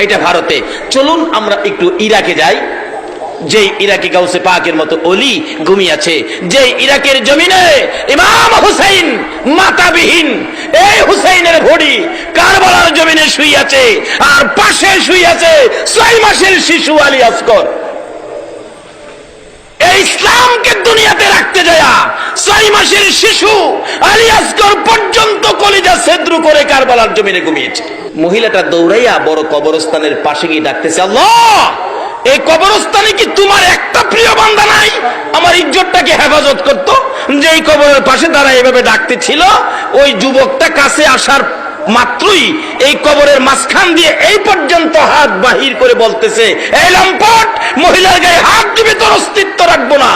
এটা ভারতে। চলুন আমরা একটু ইরাকে যাই, যে ইরাকে গাউসে পাকের মতো অলি ঘুমিয়েছে, যে ইরাকের জমিনে ইমাম হুসাইন মাতাবিহীন, এই হুসাইনের ভড়ি কারবালার জমিনে শুইয়াছে, আর পাশে শুইয়াছে 6 মাসের শিশু আলী আসগর। এই ইসলামকে দুনিয়াতে রাখতে যায় 6 মাসের শিশু আলী আসগর পর্যন্ত কলিজা ছেদ্র করে কারবালার জমিনে ঘুমিয়েছে। মহিলাটা দৌড়াইয়া বড় কবরস্থানের পাশে গিয়ে ডাকতেছে, আল্লাহ, এই কবরস্থানে কি তোমার একটা প্রিয় বান্দা নাই আমার ইজ্জতটাকে হেফাজত করত? যে এই কবরের পাশে তারা এভাবে ডাকতে ছিল, ওই যুবকটা কাছে আসার মাত্রই এই কবরের মাঝখান দিয়ে এই পর্যন্ত হাত বাহির করে বলতেছে, এই লম্পট, মহিলার গায়ে হাত দিবে তোর অস্তিত্ব রাখবো না।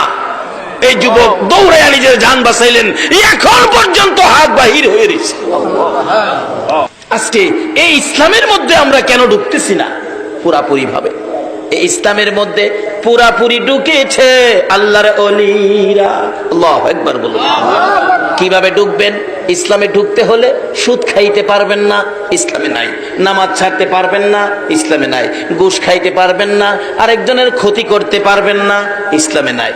এই যুবক দৌড়াইয়া নিজের জান বাঁচাইলেন, এখন পর্যন্ত হাত বাহির হয়ে রয়েছে। আজকে এই ইসলামের মধ্যে আমরা কেন ঢুকতেছি না পুরাপুরি ভাবে? এই ইসলামের মধ্যে পুরাপুরি ঢুকেছে আল্লাহর ওলিরা। আল্লাহু আকবার বলুন। কিভাবে ঢুকবেন? ইসলামে ঢুকতে হলে সুদ খাইতে পারবেন না, ইসলামে নাই। নামাজ ছাড়তে পারবেন না, ইসলামে নাই। ঘুষ খাইতে পারবেন না, আরেকজনের ক্ষতি করতে পারবেন না, ইসলামে নাই।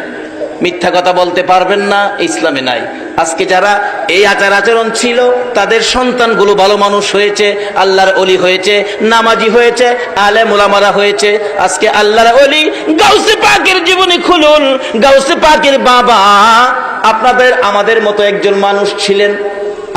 মিথ্যা কথা বলতে পারবেন না, ইসলামে নাই। আজকে যারা এই আচার আচরণ ছিল, তাদের সন্তানগুলো ভালো মানুষ হয়েছে, আল্লাহর ওলি হয়েছে, নামাজি হয়েছে, আলেম ওলামারা হয়েছে। আজকে আল্লাহর ওলি গাউসে পাকের জীবনী খুলুন। গাউসে পাকের বাবা আপনাদের আমাদের মতো একজন মানুষ ছিলেন,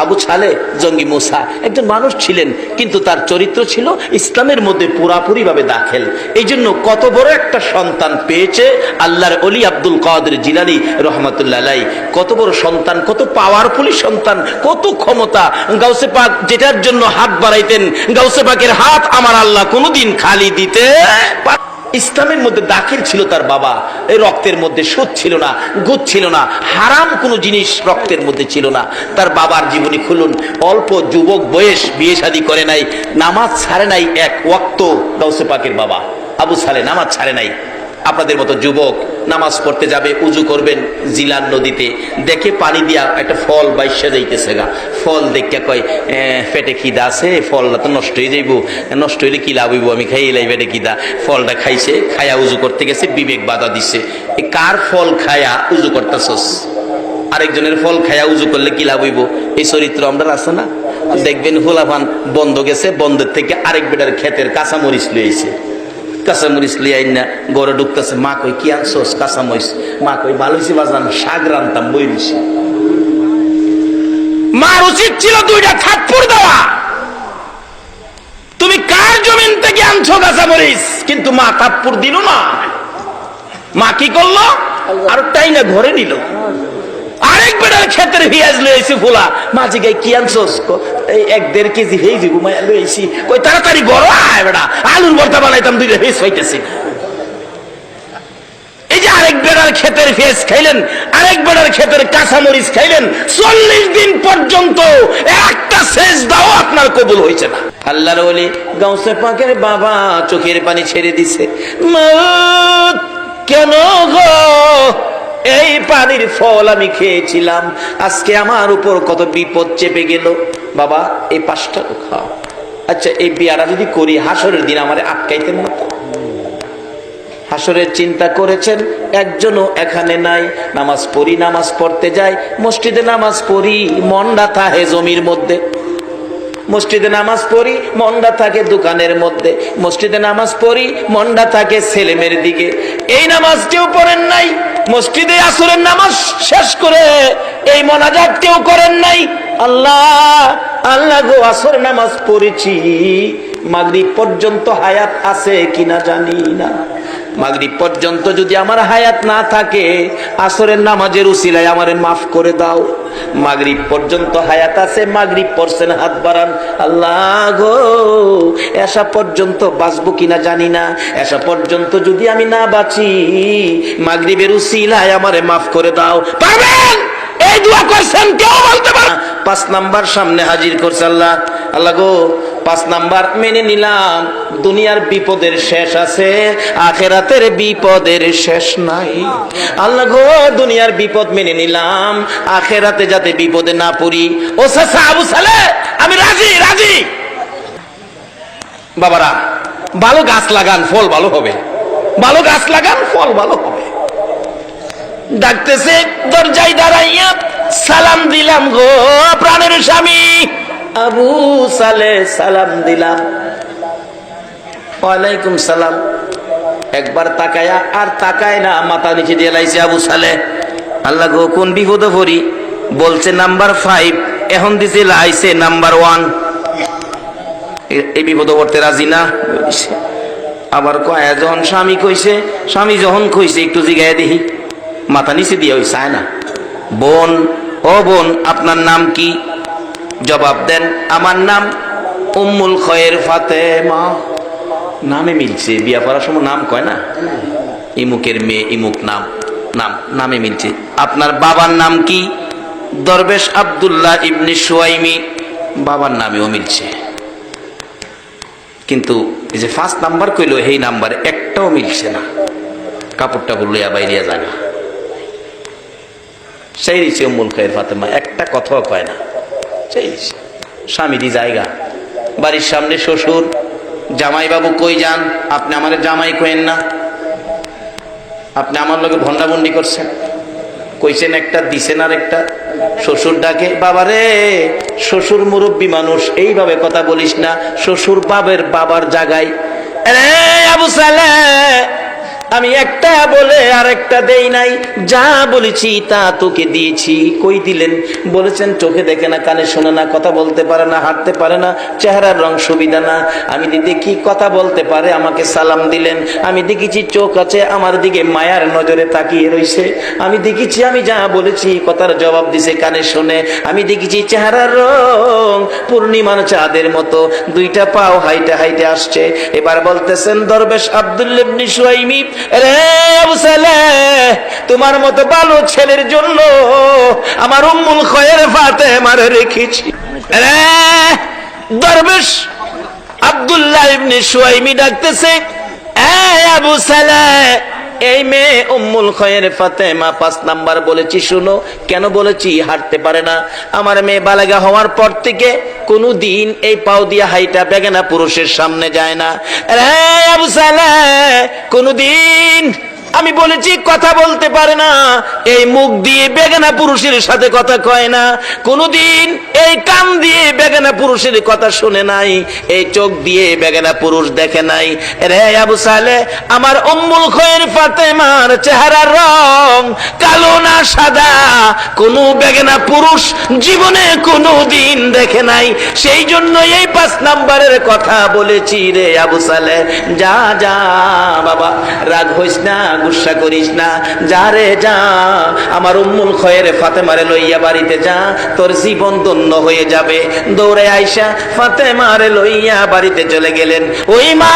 আবু ছালে জঙ্গি মুসা একজন মানুষ ছিলেন, কিন্তু তার চরিত্র ছিল ইসলামের মধ্যে পুরাপুরি ভাবে দাখিল। এই জন্য কত বড় একটা সন্তান পেয়েছে আল্লাহর ওলি আব্দুল কাদের জিলানী রহমাতুল্লাহ আলাইহি। কত বড় সন্তান, কত পাওয়ারফুল সন্তান, কত ক্ষমতা। গাউসে পাক যেটার জন্য হাত বাড়াইতেন, গাউসে পাকের হাত আমার আল্লাহ কোনোদিন খালি দিতে। ইসলামের মধ্যে দাখিল ছিল তার বাবা। এই রক্তের মধ্যে সুদ ছিল না, গুদ ছিল না, হারাম কোনো জিনিস রক্তের মধ্যে ছিল না। তার বাবার জীবনী খুলুন। অল্প যুবক বয়স, বিয়ে শাদী করে নাই, নামাজ ছাড়ে নাই এক ওয়াক্ত। গাউসে পাকের বাবা আবু সালে নামাজ ছাড়ে নাই। আপনাদের মতো যুবক নামাজ পড়তে যাবে, উজু করবেন জিলান নদীতে, দেখে পানি দিয়া একটা ফল বাইশা যাইতেছে গা। ফল দেখে কয়, পেটে খিদা আছে, ফলটা তো নষ্ট হয়ে যাইব, নষ্ট হইলে কি লাভ হইব, আমি খাই লাই পেটে খিদা। ফলটা খাইছে, খায়া উজু করতে গেছে, বিবেক বাধা দিচ্ছে, কার ফল খায়া উজু করতেছস? আরেকজনের ফল খায়া উজু করলে কি লাভ হইব? এই চরিত্র আমরা আছে না? দেখবেন হুলাফান বন্ধ গেছে, বন্ধের থেকে আরেক বেটার ক্ষেতের কাঁচামরিচ লইছে, কাঁচামরিচ লিয়ে আইন না গড়ে ঢুকতেছে। মা কই, কি আনছোস? কাঁচামরিচ। মা কই, ভালো হয়েছে বাজান, শাক রান্তাম বই দিছি। মার উচিত ছিল 2টা থাপ্পড় দেওয়া, তুমি কার জমিন থেকে আনছো কাঁচামরিচ? কিন্তু মা থাপ্পড় দিল না। মা কি করলো? আর তাই না ঘরে নিল। আরেক বেটার ক্ষেতের পেঁয়াজ লইছি ফুলা, মাঝে গাই কি আনছোস? এই 1-1.5 কেজি হয়ে যাবো মায়া লইছি। কই তাড়াতাড়ি বড় আয় বেটা, আলুর ভর্তা বানাইতাম, 2টা পেঁয়াজ পাইতেছি। এই যে আরেক বেটার ক্ষেতের পেঁয়াজ খাইলেন, আরেক বেটার ক্ষেতের কাঁচামরিচ খাইলেন, 40 দিন পর্যন্ত একটা সেজদাও আপনার কবুল হয়েছে না। আল্লাহর ওলি গাউসে পাকের বাবা চোখের পানি ছেড়ে দিছে। মত কেন গো? এই পানির ফল আমি খেয়েছিলাম, আজকে আমার উপর কত বিপদ চেপে গেল। বাবা এই 5টা খাও। আচ্ছা এই বিয়ারা যদি করি, হাসরের দিন আমারে আটকাইতেন না তো? হাসরের চিন্তা করেছেন? একজনও এখানে নাই। নামাজ পড়ি, নামাজ পড়তে যাই, মসজিদে নামাজ পড়ি, মনটা থাকে জমির মধ্যে। মসজিদে নামাজ পড়ি, মনটা থাকে দোকানের মধ্যে। মসজিদে নামাজ পড়ি, মনটা থাকে ছেলেমেয়ের দিকে। এই নামাজ কেউ পড়েন নাই। মসজিদে আসরের নামাজ শেষ করে এই মোনাজাত কেউ করেন নাই। আল্লাহ আল্লাহ গো, আসর নামাজ পড়েছি, মাগরিব পর্যন্ত হায়াত আছে কিনা জানি না। মাগরিব পর্যন্ত যদি আমার হায়াত না থাকে, আসরের নামাজের উসিলায় আমারে মাফ করে দাও। মাগরিব পর্যন্ত হায়াত আছে, মাগরিব পড়ছেন, হাত বাড়ান। আল্লাহ গো, এসা পর্যন্ত বাঁচবো কিনা জানি না। এসা পর্যন্ত যদি আমি না বাঁচি, মাগরিবের উসিলায় আমারে মাফ করে দাও। পারবেন? এই দোয়া করছেন, কেউ বলতে পারে। 5 নাম্বার সামনে হাজির করছে আল্লাহ। আল্লাহ গো, 5 নাম্বার মেনে নিলাম, দুনিয়ার বিপদের শেষ আছে, আখেরাতের বিপদের শেষ নাই। আল্লাহ গো, দুনিয়ার বিপদ মেনে নিলাম, আখেরাতে যাতে বিপদে না পড়ি। ও চাচা আবু সালে, আমি রাজি রাজি। বাবারা ভালো গাছ লাগান, ফল ভালো হবে, ভালো গাছ লাগান, ফল ভালো হবে। ডাকতেছে, দরজায় দাঁড়াইয়া সালাম দিলাম, গো প্রাণের স্বামী আবু সালে, সালাম দিলাম। ওয়ালাইকুম সালাম। একবার তাকায়া আর তাকায় না, মাথা নিচে দিয়ে লাইছে আবু সালে। আল্লাহ গো, কোন বিপদে পড়ি। বলছে নাম্বার 5, এখন দিছে লাইছে নাম্বার 1। এই বিপদে পড়তে রাজি না। আবার কয়া যখন স্বামী কইছে, স্বামী যখন কইছে একটু জিগায় দেখি, মাথা নিচে দিয়ে ওই চায় না। বোন, ও বোন, আপনার নাম কি? জবাব দেন, আমার নাম উম্মুল খয়ের ফাতেমা। নামে মিলছে, বিয়া করার সময় নাম কয় না, ইমুকের মেয়ে ইমুক নাম, নামে মিলছে। আপনার বাবার নাম কি? দরবেশ আব্দুল্লাহ ইবনে সুয়াইমি। বাবার নামেও মিলছে, কিন্তু এই যে 5 নাম্বার কইলো, এই নাম্বারে একটাও মিলছে না। কাপড়টা লইয়া বাইরিয়া জায়গা সেই দিচ্ছে উম্মুল খয়ের ফাতেমা, একটা কথাও কয় না। সেই স্বামীরই জায়গা, বাড়ির সামনে শ্বশুর। জামাই বাবু কই যান? আপনি আমার জামাই কইেন না, আপনি আমার লোকে ভন্ডাভন্ডি করছেন। কইছেন একটা, দিছেন আর একটা। শ্বশুর ডাকে, বাবারে, শ্বশুর মুরব্বী মানুষ, এইভাবে কথা বলিস না, শ্বশুর বাবার জায়গায়। আবু সালে, আমি একটা বলে আর একটা দেই নাই, যা বলেছি তা তোকে দিয়েছি। কই দিলেন? বলেছেন চোখে দেখে না, কানে শোনে না, কথা বলতে পারে না, হাঁটতে পারে না, চেহারার রং সুবিধা না। আমি দেখি কথা বলতে পারে, আমাকে সালাম দিলেন। আমি দেখেছি চোখ আছে, আমার দিকে মায়ার নজরে তাকিয়ে রইছে। আমি দেখেছি আমি যা বলেছি কথার জবাব দিছে, কানে শোনে। আমি দেখেছি চেহারার রং পূর্ণিমার চাঁদের মতো, 2টা পাও হাইটে হাইটে আসছে। এবার বলতেছেন, দরবেশ আব্দুল্লাহ ইবনে সুয়াইমি, রে আবু সালে, তোমার মতো ভালো ছেলের জন্য আমার উম্মুল খয়ের ফাতেমারে রেখেছি। রে দরবেশ আব্দুল্লাহ ইবনে সুয়াইমি ডাকতেছে, আবু সালে, এই মেয়ে উম্মুল খয়ের ফাতেমা 5 নাম্বার বলেছি, শুনো। কেন বলেছি? হাঁটতে পারে না। আমার মেয়ে বালেগা হওয়ার পর থেকে কোনদিন এই পাও দিয়ে হাইটা বেগানা পুরুষের সামনে যায় না। আবু সালে, কোনদিন আমি বলেছি কথা বলতে পারে না, এই মুখ দিয়ে বেগানা পুরুষের সাথে কথা কয় না, কোনদিন এই কান দিয়ে বেগানা পুরুষের কথা শুনে নাই, এই চোখ দিয়ে বেগানা পুরুষ দেখে নাই। রে আবু সালে, আমার উম্মুল খয়ের ফাতেমার চেহারার রং কালো না সাদা, কোন বেগানা পুরুষ জীবনে কোনদিন দেখে নাই। সেই জন্য এই 5 নাম্বারের কথা বলেছি। রে আবু সালে, যা যা বাবা, রাগ হইস না, গুসা করিস না, যা রে যা, আমার উম্মুল খয়ের ফাতেমারে লইয়া বাড়িতে যা, তোর জীবন ধন্য হয়ে যাবে। দৌড়ে আইসা ফাতেমারে লইয়া বাড়িতে চলে গেলেন। ওই মা,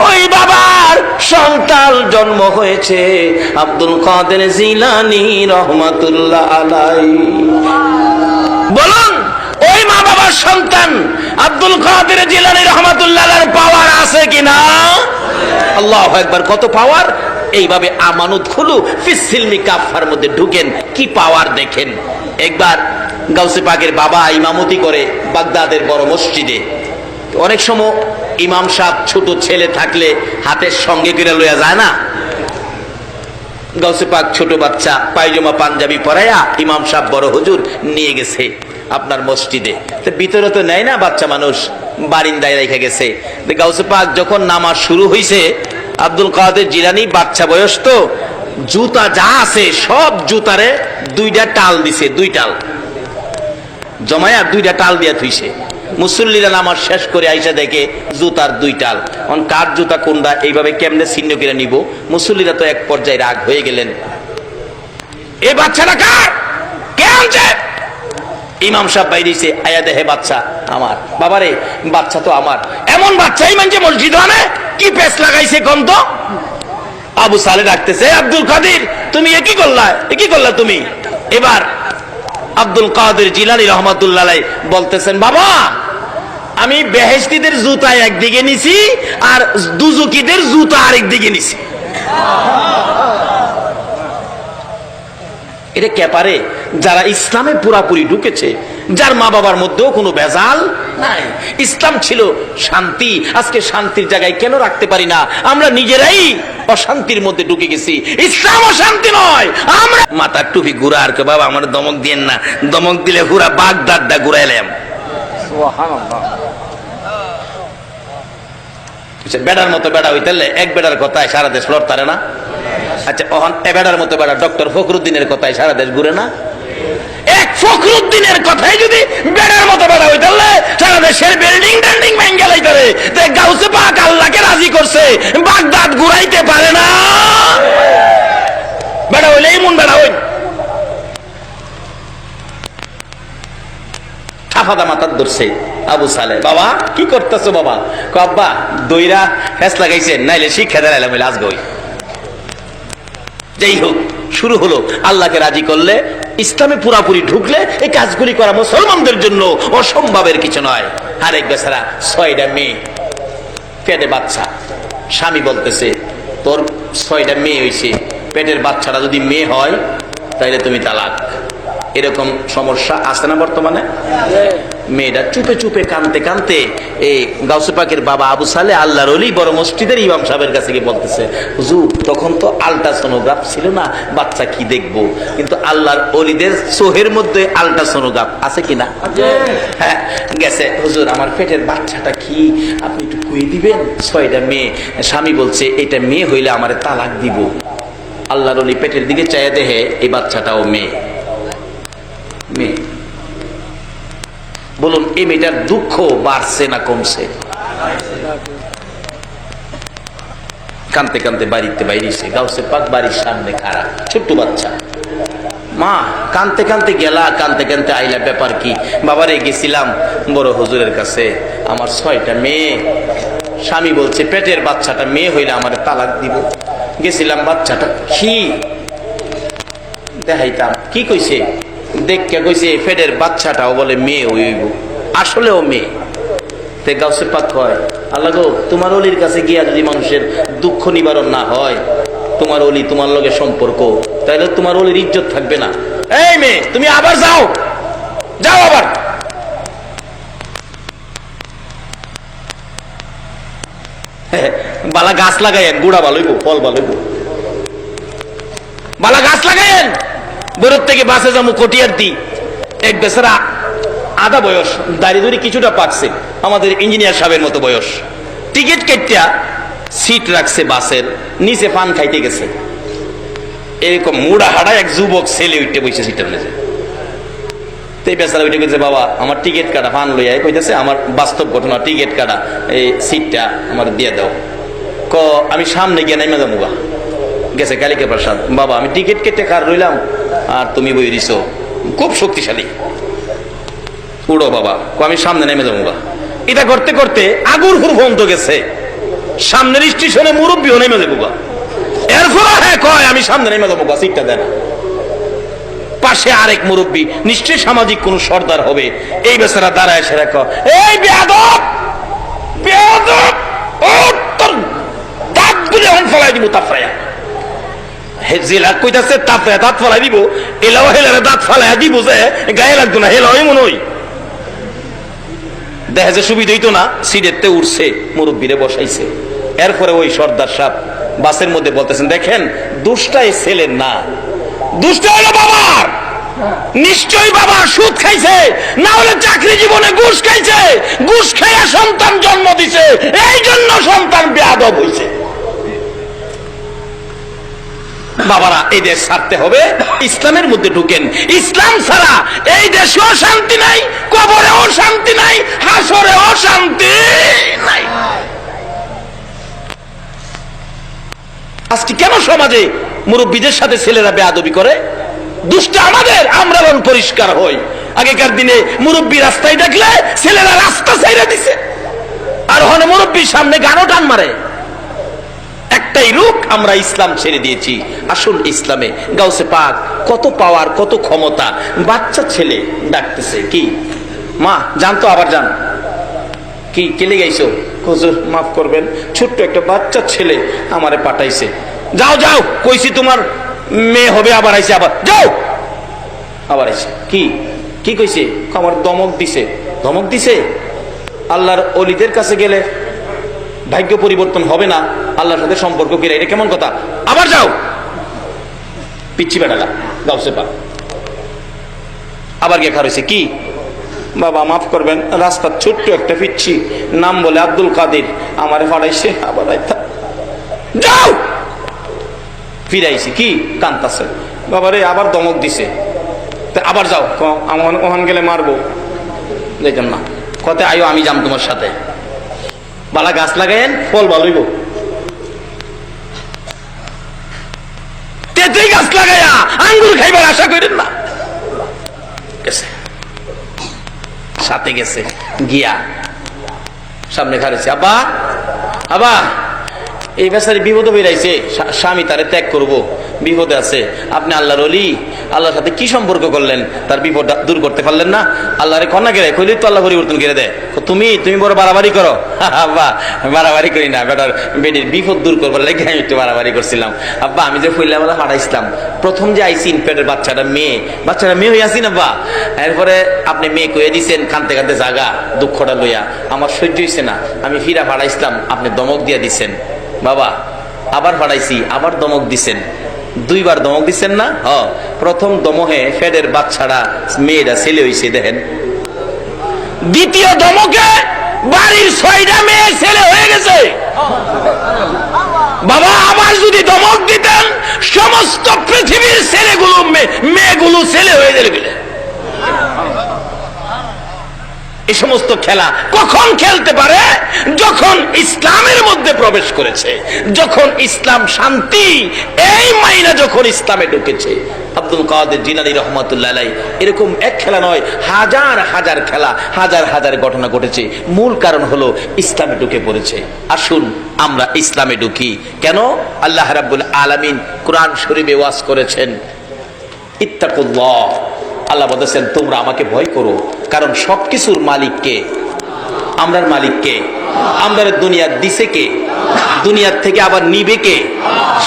ওই বাবার সন্তান জন্ম হয়েছে আব্দুল কাদের জিলানী রহমাতুল্লাহ আলাইহি। বলুন, ওই মা বাবার সন্তান আব্দুল কাদের জিলানী রহমাতুল্লাহ আলাইহির পাওয়ার আছে কিনা? আল্লাহু আকবার, কত পাওয়ার! এইভাবে আমানত খুলু ফিসসিলমি কাফার মধ্যে ঢুকেন, কি পাওয়ার দেখেন। একবার গাউসে পাকের বাবা ইমামতি করে বাগদাদের বড় মসজিদে। অনেক সময় ইমাম সাহেব ছোট ছেলে থাকলে হাতের সঙ্গে করে লইয়া যায় না। গাউসে পাক ছোট বাচ্চা পায়জামা পাঞ্জাবি পরাইয়া ইমাম সাহেব বড় হুজুর নিয়ে গেছে আপনার মসজিদে। ভিতরে তো নেয় না, বাচ্চা মানুষ বারিন্দায় রেখে গেছে। গাউসে পাক যখন নামাজ শুরু হয়েছে, আব্দুল কাদের জিলানী বাচ্চা বয়স তো, জুতা যা আছে সব জুতারে 2টা টাল দিছে, 2 টাল জমায়া 2টা টাল দিয়া থুইছে। মুসল্লিরা নামাজ শেষ করে আইসা দেখে জুতার 2 টাল। কার জুতা কোনটা, এইভাবে কেমনে ছিন্ন করে নিব? মুসল্লিরা তো এক পর্যায়ে রাগ হয়ে গেলেন, এই বাচ্চাটা কার, কে আনছে? ইমাম সাহেব বাইরেছে, আয়া দেহে বাচ্চা আমার। বাবারে, বাচ্চা তো আমার। এমন বাচ্চাই মানছে মসজিদ আনে, কি পেস লাগাইছে কোন তো? আবু সালে ডাকতেছে, আব্দুল কাদের, তুমি কি করলা তুমি? এবার আব্দুল কাদের জিলানী রহমাতুল্লাহ আলাইহি বলতেছেন, বাবা, আমি বেহেশতীদের জুতা একদিকে নিছি আর দুজুকিদের জুতা আরেক দিকে নিছি। এটা কে পারে? যারা ইসলামে পুরাপুরি ঢুকেছে, যার মা বাবার মধ্যেও কোনো ভেজাল নাই। ইসলাম ছিল শান্তি, আজকে শান্তির জায়গায় কেন রাখতে পারি না? আমরা নিজেরাই অশান্তির মধ্যে ঢুকে গেছি। ইসলাম অশান্তি নয়, আমরা মাথার টুপি ঘুরা আর কে বাবা আমার দমক দিয়েন না, দমক দিলে পুরা বাগদাদটা ঘুরাইলাম। বেড়ার মতো বেড়া হইতে এক বেড়ার কথায় সারা দেশ লড়তারে না? আচ্ছা, বেড়ার মতো বেড়া ডক্টর ফখরুদ্দিনের কথায় সারা দেশ ঘুরে না? এক ফখরুদ্দিনের কথাই যদি বেড়ার মতো বেড়া হইতে সারা দেশের বিল্ডিং টিল্ডিং ভেঙে লাইতারে, গাউসে পাক আল্লাহকে রাজি করছে, বাগদাদ ঘুরাইতে পারে না। বেড়া হইলে এমন বেড়া হই হাফাদা মাথার ধরছে আবু সালে, বাবা কি করতেছো বাবা? আব্বা দইরা ফেস লাগাইছেন, নাইলে শিক্ষা দেলাইলাম আজকে। যাই হোক, শুরু হলো। আল্লাহকে রাজি করলে, ইসলামে পুরাপুরি ঢুকলে এই কাজগুলি করা মুসলমানদের জন্য অসম্ভবের কিছু নয়। আরেক বেচারা 6টা মেয়ে, পেটে বাচ্চা, স্বামী বলতেছে তোর 6টা মেয়ে হয়েছে, পেটের বাচ্চাটা যদি মেয়ে হয় তাইলে তুমি তালাক। এরকম সমস্যা আছে না বর্তমানে? মেয়েটা চুপে চুপে কানতে কানতে এই গাউসে পাকের বাবা আবু সালে আল্লাহর ওলি বড় মসজিদের ইমাম সাহেবের কাছে গিয়ে বলতেছে, হুজুর তখন তো আল্ট্রাসোনোগ্রাফ ছিল না, বাচ্চা কি দেখবো? কিন্তু আল্লাহর ওলিদের চোহের মধ্যে আল্ট্রাসোনোগ্রাফ আছে কিনা? হ্যাঁ, গেছে। হুজুর আমার পেটের বাচ্চাটা কি, আপনি একটু কুয়ে দিবেন? 6টা মেয়ে। স্বামী বলছে এটা মেয়ে হইলে আমারে তালাক দিব। আল্লাহর ওলি পেটের দিকে চাইয়া দেখে এই বাচ্চাটাও মেয়ে। মেয়ে। বলুন এই মেয়েটার দুঃখ বাড়ছে না কমছে? কানতে কানতে বাড়িতে বাইরেছে, গাউসে পাক বাড়ির সামনে খারাপ, ছোট্ট বাচ্চা। মা কানতে কানতে গেলা, কানতে কানতে আইলা, ব্যাপার কি? বাবারে গেছিলাম বড় হুজুরের কাছে, আমার 6টা মেয়ে, স্বামী বলছে পেটের বাচ্চাটা মেয়ে হইলে আমার তালাক দিব। গেছিলাম, বাচ্চাটা কি দেখাইতাম, কি কইছে দেখে কইছে পেটের বাচ্চাটাও বলে মেয়ে হইব, আসলেও মেয়ে। তে গাউসে পাক কয়, আল্লাহ গো, তোমার অলির কাছে গিয়া যদি মানুষের দুঃখ নিবারণ না হয়, তোমার অলি তোমার লগে সম্পর্ক, তাইলে তোমার অলির ইজ্জত থাকবে না। এই মেয়ে তুমি আবার যাও, যাও আবার। বালা গাছ লাগাইয়েন, গুড়া ভালোইব, ফল ভালোইব। বালা গাছ লাগাইয়েন। বরফ থেকে বাসে যাবো কটিয়ার দি, এক বেচারা আধা বয়স, দাঁড়িয়ে দাঁড়িয়ে কিছুটা পাকছে, আমাদের ইঞ্জিনিয়ার সাহেবের মতো বয়স, টিকিট কেটে সিট রাখছে বাসের নিচে, পান খাইতে গেছে। এরকম মুড়া হাড়া এক যুবক ছেলে উঠে বসে সিটের নিচে। বেচারা উঠে গেছে, বাবা আমার টিকিট কাটা, পান লইয়া কইতেছে আমার বাস্তব ঘটনা, টিকিট কাটা, এই সিটটা আমার দিয়ে দাও। আমি সামনে গিয়ে নাইমা যাবো। গেছে কালিকা প্রসাদ, বাবা আমি টিকিট কেটে কার রইলাম আর তুমি বই দিছো, খুব শক্তিশালী, উড়ো বাবা। আমি সামনে নেমে যাবো। এটা করতে করতে আগুর হুর ভন্ত গেছে, সামনের স্টেশনে মুরব্বীও নেমে যাবো। এরপর হ্যাঁ কয় আমি সামনে নেমে যাবো, সিটটা দেন। পাশে আরেক মুরব্বী, নিশ্চয়ই সামাজিক কোন সর্দার হবে। এই বেচারা দাঁড়ায় সেরা কয়, এই বেয়াদব বেয়াদব, ও তোর দাঁতগুলি এখন ফলাই দিব তাফরায়া। জেলা কইতাছে তাফরায়া দাঁত ফলাই দিব, এলাও হেলারে দাঁত ফালাই দিব, যে গায়ে লাগতো না, হেলাও এমন হই। দেখা যায় সুবিধা হইতো না, সিটেতে উঠছে, মুরব্বীরে বসাইছে। এরপরে ওই সর্দার সাহেব বাসের মধ্যে বলতেছেন, দেখেন দোষটা এই ছেলের না, দোষটা হলো বাবার। নিশ্চয়ই বাবা সুদ খাইছে, না হলে চাকরি জীবনে ঘুষ খাইছে, ঘুষ খাইয়া সন্তান জন্ম দিছে, এই জন্য সন্তান বেয়াদব হইছে। বাবারা এই দেশ ছাড়তে হবে, ইসলামের মধ্যে ঢুকেন। ইসলাম ছাড়া এই দেশেও শান্তি নাই, কবরেও শান্তি নাই, হাসরেও শান্তি নাই। আজকে কেন সমাজে মুরব্বীদের সাথে ছেলেরা বেয়াদবি করে? দুষ্ট আমাদের, আমরা পরিষ্কার হই। আগেকার দিনে মুরব্বী রাস্তায় ডাকলে ছেলেরা রাস্তা ছাইড়া দিছে, আর হনে মুরব্বীর সামনে গানও টান মারে। একটাই রূপ, আমরা ইসলাম ছেড়ে দিয়েছি। আসল ইসলামে গাউসে পাক কত পাওয়ার, কত ক্ষমতা। বাচ্চা ছেলে ডাকতেছে, কি মা জানতো, আবার জান কি কেলে গাইছো? হুজুর মাফ করবেন, ছোট্ট একটা বাচ্চা ছেলে আমারে পাঠাইছে। যাও যাও, কইছি তোমার মেয়ে হবে, আবার আইছে, আবার যাও। আবার এসে কি কি কইছে? আমার ধমক দিছে। ধমক দিছে? আল্লাহর ওলিদের কাছে গেলে ভাগ্য পরিবর্তন হবে না, আল্লাহর সাথে সম্পর্ক কিরা, এটা কেমন কথা? আবার যাও, পিচ্ছি বেড়ালা গাউসে পা। আবার গিয়ে খারইছে কি? বাবা মাফ করবেন, রাস্তার ছোট্ট একটা পিচ্ছি, নাম বলে আব্দুল কাদের, আমারে ফাড়াইছে। আবার যাও, ফিরাইছি কি? কান্তাছে। বাবারে আবার ধমক দিছে, আবার যাও, আমার ওখান গেলে মারবো। যাইতাম না, কতে আয়ো আমি যাম তোমার সাথে, বালা গাছ লাগাইন, ফল ভালোইব। তেঁতুল গাছ লাগাইয়া আঙ্গুর খাইবার আশা করেন না। গেছে সাথে গেছে, গিয়া সামনে খারেছে, আব্বা আব্বা এই বেচারি বিপদে বেরাইছে, স্বামী তারে ত্যাগ করব, বিপদে আছে, আপনি আল্লাহর ওলি, আল্লাহর সাথে কি সম্পর্ক করলেন, তার বিপদ দূর করতে পারলেন না? আল্লাহরে কন্যা গেলে কইলি তো আল্লাহ পরিবর্তন করে দেয়। তুমি তুমি বড় বাড়াবাড়ি করো। আব্বা বাড়াবাড়ি করি না, বেটার বেটির বিপদ দূর করবার লেগে আমি একটু বাড়াবাড়ি করছিলাম। আব্বা আমি যে ফুইলা বলে হারাইছিলাম, প্রথম যে আইসি পেটের বাচ্চাটা মেয়ে হয়ে আসি না বা, এরপরে আপনি মেয়ে কয়ে দিছেন, কানতে কানতে জাগা দুঃখটা লইয়া, আমার সহ্য হইছে না, আমি ফিরা ফাড়াইছিলাম, আপনি দমক দিয়া দিছেন। বাবা আবার ফাড়াইছি, আবার দমক দিছেন, দুইবার দমক দিচ্ছেন না? প্রথম দমহে ফেডের বাচ্চারা মেয়েরা ছেলে হইছে দেখেন, দ্বিতীয় দমকে বাড়ির 6টা মেয়ে ছেলে হয়ে গেছে। বাবা আবার যদি দমক দিতেন, সমস্ত পৃথিবীর ছেলেগুলো মেয়েগুলো ছেলে হয়ে গেলে। এই সমস্ত খেলা কখন খেলতে পারে? যখন ইসলামের মধ্যে প্রবেশ করেছে, যখন ইসলাম শান্তি, এই মাইনা যখন ইসলামে ঢুকেছে। আব্দুল কাদের জিলানী রহমাতুল্লাহ আলাইহি এরকম এক খেলা নয়, হাজার হাজার খেলা, হাজার হাজার ঘটনা ঘটেছে। মূল কারণ হলো ইসলামে ঢুকে পড়েছে। আসুন আমরা ইসলামে ঢুকি। কেন? আল্লাহ রাব্বুল আলামিন কোরআন শরীফে ওয়াজ করেছেন, ইত্তাকুল্লাহ। আল্লাহ বলেছেন তোমরা আমাকে ভয় করো, কারণ সবকিছুর মালিক কে? আমরার মালিক কে? আমরা দুনিয়ার দিছে কে? দুনিয়ার থেকে আবার নিবে কে?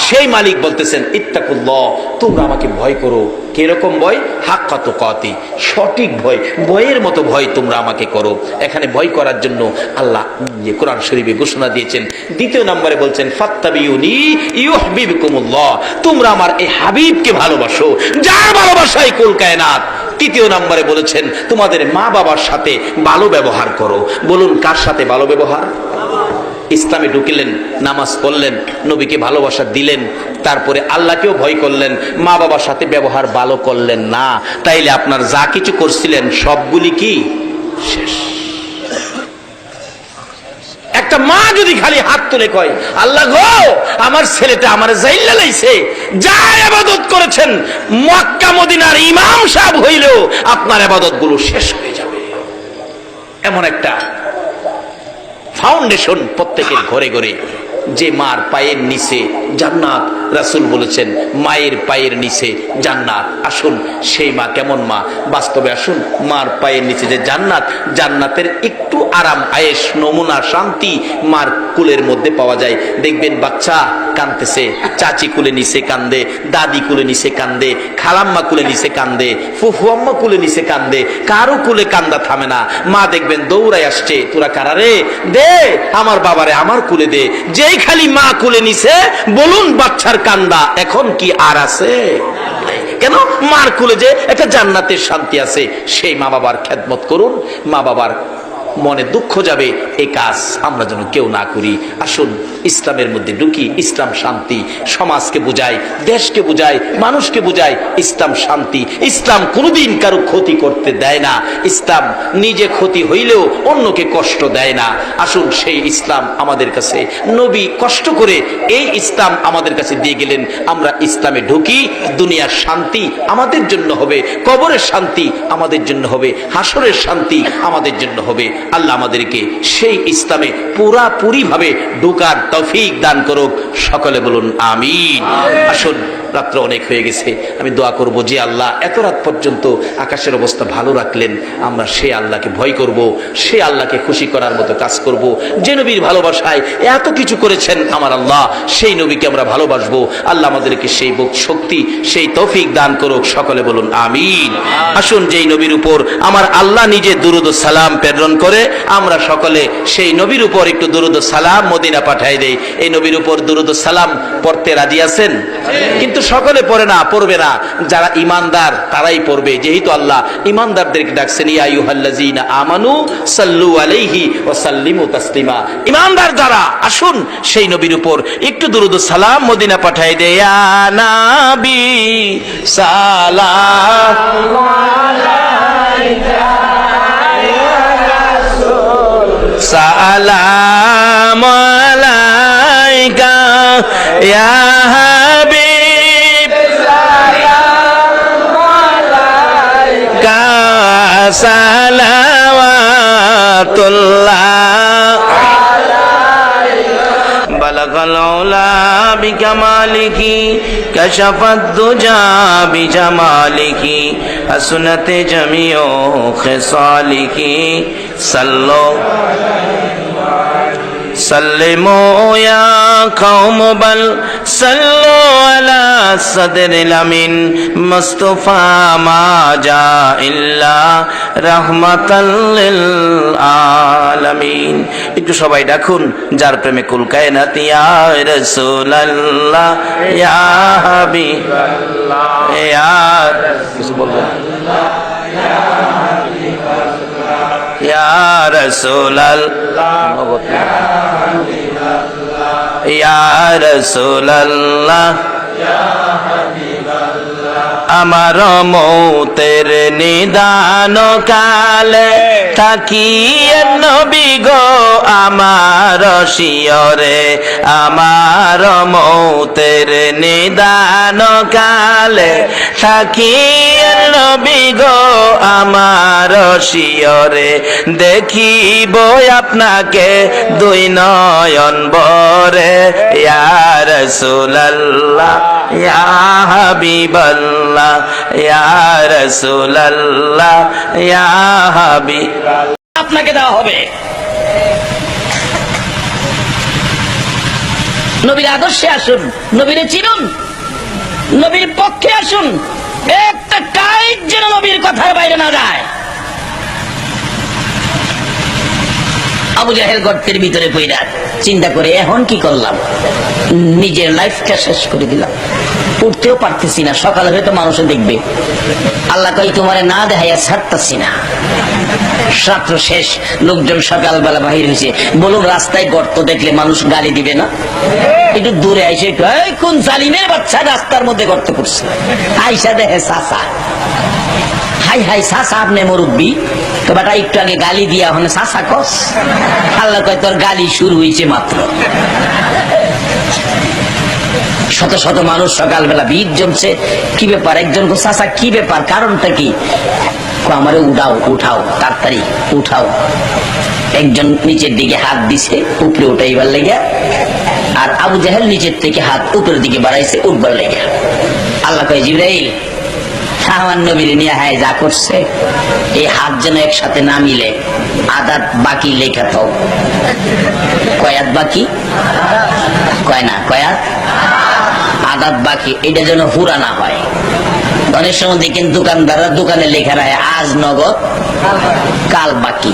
সেই মালিক বলতেছেন ইত্তাকুল্লাহ, তোমরা আমাকে ভয় করো। কিরকম ভয়? হাক্কা তুকাতি, সঠিক ভয়, ভয়ের মতো ভয় তোমরা আমাকে করো। এখানে ভয় করার জন্য আল্লাহ কোরআন শরীফে ঘোষণা দিয়েছেন। দ্বিতীয় নম্বরে বলছেন ফাত্তাবিউনি ইউহিব্বুকুমুল্লাহ, তোমরা আমার এই হাবিবকে ভালোবাসো, যার ভালোবাসায় কুল কায়নাত। তৃতীয় নম্বরে বলেছেন তোমাদের মা বাবার সাথে ভালো ব্যবহার করো। বলুন কার সাথে ভালো ব্যবহার? ইসলামে ঢুকিলেন, নামাজ পড়লেন, নবীকে ভালোবাসা দিলেন, তারপরে আল্লাহকেও ভয় করলেন, মা বাবার সাথে ব্যবহার ভালো করলেন না, তাইলে আপনার যা কিছু করছিলেন সবগুলি কি শেষ। একটা মা যদি খালি হাত তুলে কয় আল্লাহ গো আমার ছেলেটা আমার জাইল্লা লাইছে, যা ইবাদত করেছেন মক্কা মদিনার ইমাম সাহেব হইলেও আপনার ইবাদত গুলো শেষ হয়ে যাবে। এমন একটা ফাউন্ডেশন প্রত্যেকের ঘরে ঘরে, যে মার পায়ের নিচে জান্নাত। রাসূল বলেছেন মায়ের পায়ের নিচে জান্নাত। আসুন সেই মা কেমন মা, বাস্তবে আসুন মার পায়ের নিচে যে জান্নাত, জান্নাতের একটু আরাম আয়েশ নমুনা শান্তি মার কুলের মধ্যে পাওয়া যায়। দেখবেন বাচ্চা কাঁদতেছে, চাচি কুলে নিচে কান্দে, দাদি কুলে নিচে কান্দে, খালাম্মা কুলে নিচে কান্দে, ফুফু আম্মা কুলে নিচে কান্দে, কারো কুলে কান্দা থামে না। মা দেখবেন দৌড়ায় আসছে, তোরা কারারে দে আমার বাবারে আমার কুলে দে। যেই খালি মা কুলে নিছে, বলুন বাচ্চার কান্দা এখন কি আর আছে? কেন? মার কুলে যে একটা জান্নাতের শান্তি আছে। সেই মা বাবার খেদমত করুন, মা বাবার মনে দুঃখ যাবে, এই কাজ আমরা যেন কেউ না করি। আসুন ইসলামের মধ্যে ঢুকি। ইসলাম শান্তি, সমাজকে বুঝায়, দেশকে বুঝায়, মানুষকে বুঝায়। ইসলাম শান্তি, ইসলাম কোনোদিন কারো ক্ষতি করতে দেয় না। ইসলাম নিজে ক্ষতি হইলেও অন্যকে কষ্ট দেয় না। আসুন সেই ইসলাম আমাদের কাছে নবী কষ্ট করে এই ইসলাম আমাদের কাছে দিয়ে গেলেন। আমরা ইসলামে ঢুকি, দুনিয়ার শান্তি আমাদের জন্য হবে, কবরের শান্তি আমাদের জন্য হবে, হাসরের শান্তি আমাদের জন্য হবে। আল্লাহ আমাদেরকে সেই ইসলামে পুরাপুরি ভাবে ঢোকার তৌফিক দান করুক। সকলে বলুন আমিন। আসুন, রাত্র অনেক হয়ে গেছে, আমি দোয়া করব যে আল্লাহ এত রাত পর্যন্ত আকাশের অবস্থা ভালো রাখলেন, আমরা সেই আল্লাহকে ভয় করব, সেই আল্লাহকে খুশি করার মতো কাজ করব। যে নবীর ভালোবাসায় এত কিছু করেছেন আমার আল্লাহ, সেই নবীকে আমরা ভালোবাসবো। আল্লাহ আমাদেরকে সেই শক্তি, সেই তৌফিক দান করুক। সকলে বলুন আমিন। আসুন, যেই নবীর উপর আমার আল্লাহ নিজে দুরুদ ও সালাম প্রেরণ করে, আমরা সকলে সেই নবীর উপর একটু দুরুদ ও সালাম মদিনা পাঠাই দেই। এই নবীর উপর দুরুদ ও সালাম পড়তে রাজি আছেন? কিন্তু সকলে পড়ে না, পড়বে না, যারা ইমানদার তারাই পড়বে, যেহেতু আল্লাহ ইমানদারদেরকে ডাকছেন ইয়া আইয়ুহাল্লাযীনা আমানু সাল্লু আলাইহি ওয়া সাল্লিমু তাসলিমা। ইমানদার যারা, আসুন সেই নবীর উপর একটু দুরুদ ও সালাম মদিনা পাঠাই দেই। ইয়া নবী সালাম আলাইকা ইয়া রাসূল সালাম আলাইকা ইয়া হাবিব সালাম আলাইকা সালাওয়াতুল্লাহ বলগল উলা বিকামালিহি কাশাফাত দুজা বিজামালিহি হাসনাতে জামিউ খিসালিহি সাল্লু সাল্লিমু ইয়া কওম বাল সাল্লু আলা সাদরিল আমিন মুস্তাফা মা জা ইল্লা রাহমাতাল লিল আলামিন। একটু সবাই ডাকুন, যার প্রেমে কুল কায়নাত ইয়া রাসূলুল্লাহ ইয়া হাবিবাল্লাহ ইয়া রাসূলুল্লাহ ইয়া রাসূলুল্লাহ ইয়া রাসূলুল্লাহ আমার মৌতের নিদান কালে থাকিয়ে নবী গো আমার শিয়রে, আমার মৌতের নিদান কালে থাকিয়ে নবী গো আমার শিয়রে, দেখিব আপনাকে দুই নয়ন ভরে ইয়া রাসূলুল্লাহ ইয়া হাবিবাল্লাহ ইয়া রাসূলুল্লাহ ইয়া হাবিবাল্লাহ। আপনাকে দেওয়া হবে। নবীর আদর্শে আসুন, নবীরে চিনুন, নবীর পক্ষে আসুন, একটা কাইট যেন নবীর কথার বাইরে না যায়। আবু জাহেল গর্তের ভিতরে পইরা চিন্তা করে এখন কি করলাম, নিজের লাইফটা শেষ করে দিলাম, উঠতেও পারতেছি না, সকালে হয়তো মানুষে দেখবে। আল্লাহ কই তোমারে না দেখাইয়া ছাড়তেছি না। রাত্র শেষ, লোকজন সকালবেলা বাহির হয়েছে। বলুন, রাস্তায় গর্ত দেখলে মানুষ গালি দিবে না? একটু দূরে আইসে কোন জালিমের বাচ্চা রাস্তার মধ্যে গর্ত করছে, আইসা দেখে চাচা, হাই হাই চাচা আপনি মুরব্বী, তো বেটা একটু আগে গালি দিয়া ওখানে চাচা কস। আল্লাহ কয় তোর গালি শুরু হয়েছে মাত্র। শত শত মানুষ সকালবেলা ভিড় জমছে। কি ব্যাপার? একজন চাচা কি ব্যাপার, কারণটা কি? আমারে উঠাও তাড়াতাড়ি উঠাও। একজন নিচের দিকে হাত দিছে উপরে উঠাইবার লেগে, আর আবু জাহেল নিচের থেকে হাত উপরের দিকে বাড়াইছে উঠবার লেগে। আল্লাহ কয় জিবরাইল, আমার নবীর নিয়ে হায় যা করছে, এই হাত যেন একসাথে না মিলে, আদাত বাকি লেখা থাও। কয়াত বাকি কয় না, কয়াত আদাত বাকি, এটা যেন হুরা না হয়। অনেক সময় দেখেন দোকানদাররা দোকানে লেখা রাখে আজ নগদ কাল বাকি।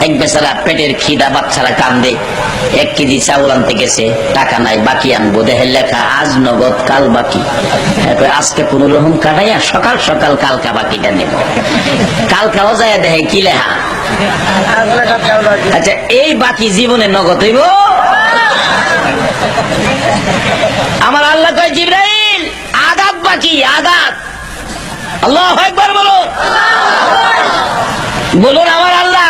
এক বেচারা পেটের খিদা, বাচ্চারা কান্দে, 1 কেজি চাউল আনতে গেছে, টাকা নাই, বাকি আনবো, দেখে লেখা আজ নগদ কাল বাকি। আজকে কোন রকম কাটাইয়া সকাল সকাল কালকা বাকিটা নেব। কালকাও যায় দেখে কি লেখা, আচ্ছা এই বাকি জীবনে নগদ হইব। আমার আল্লাহ কয় জিবরাইল আদাত বাকি, আদাত। আল্লাহু আকবার বলুন। বলুন আমার আল্লাহ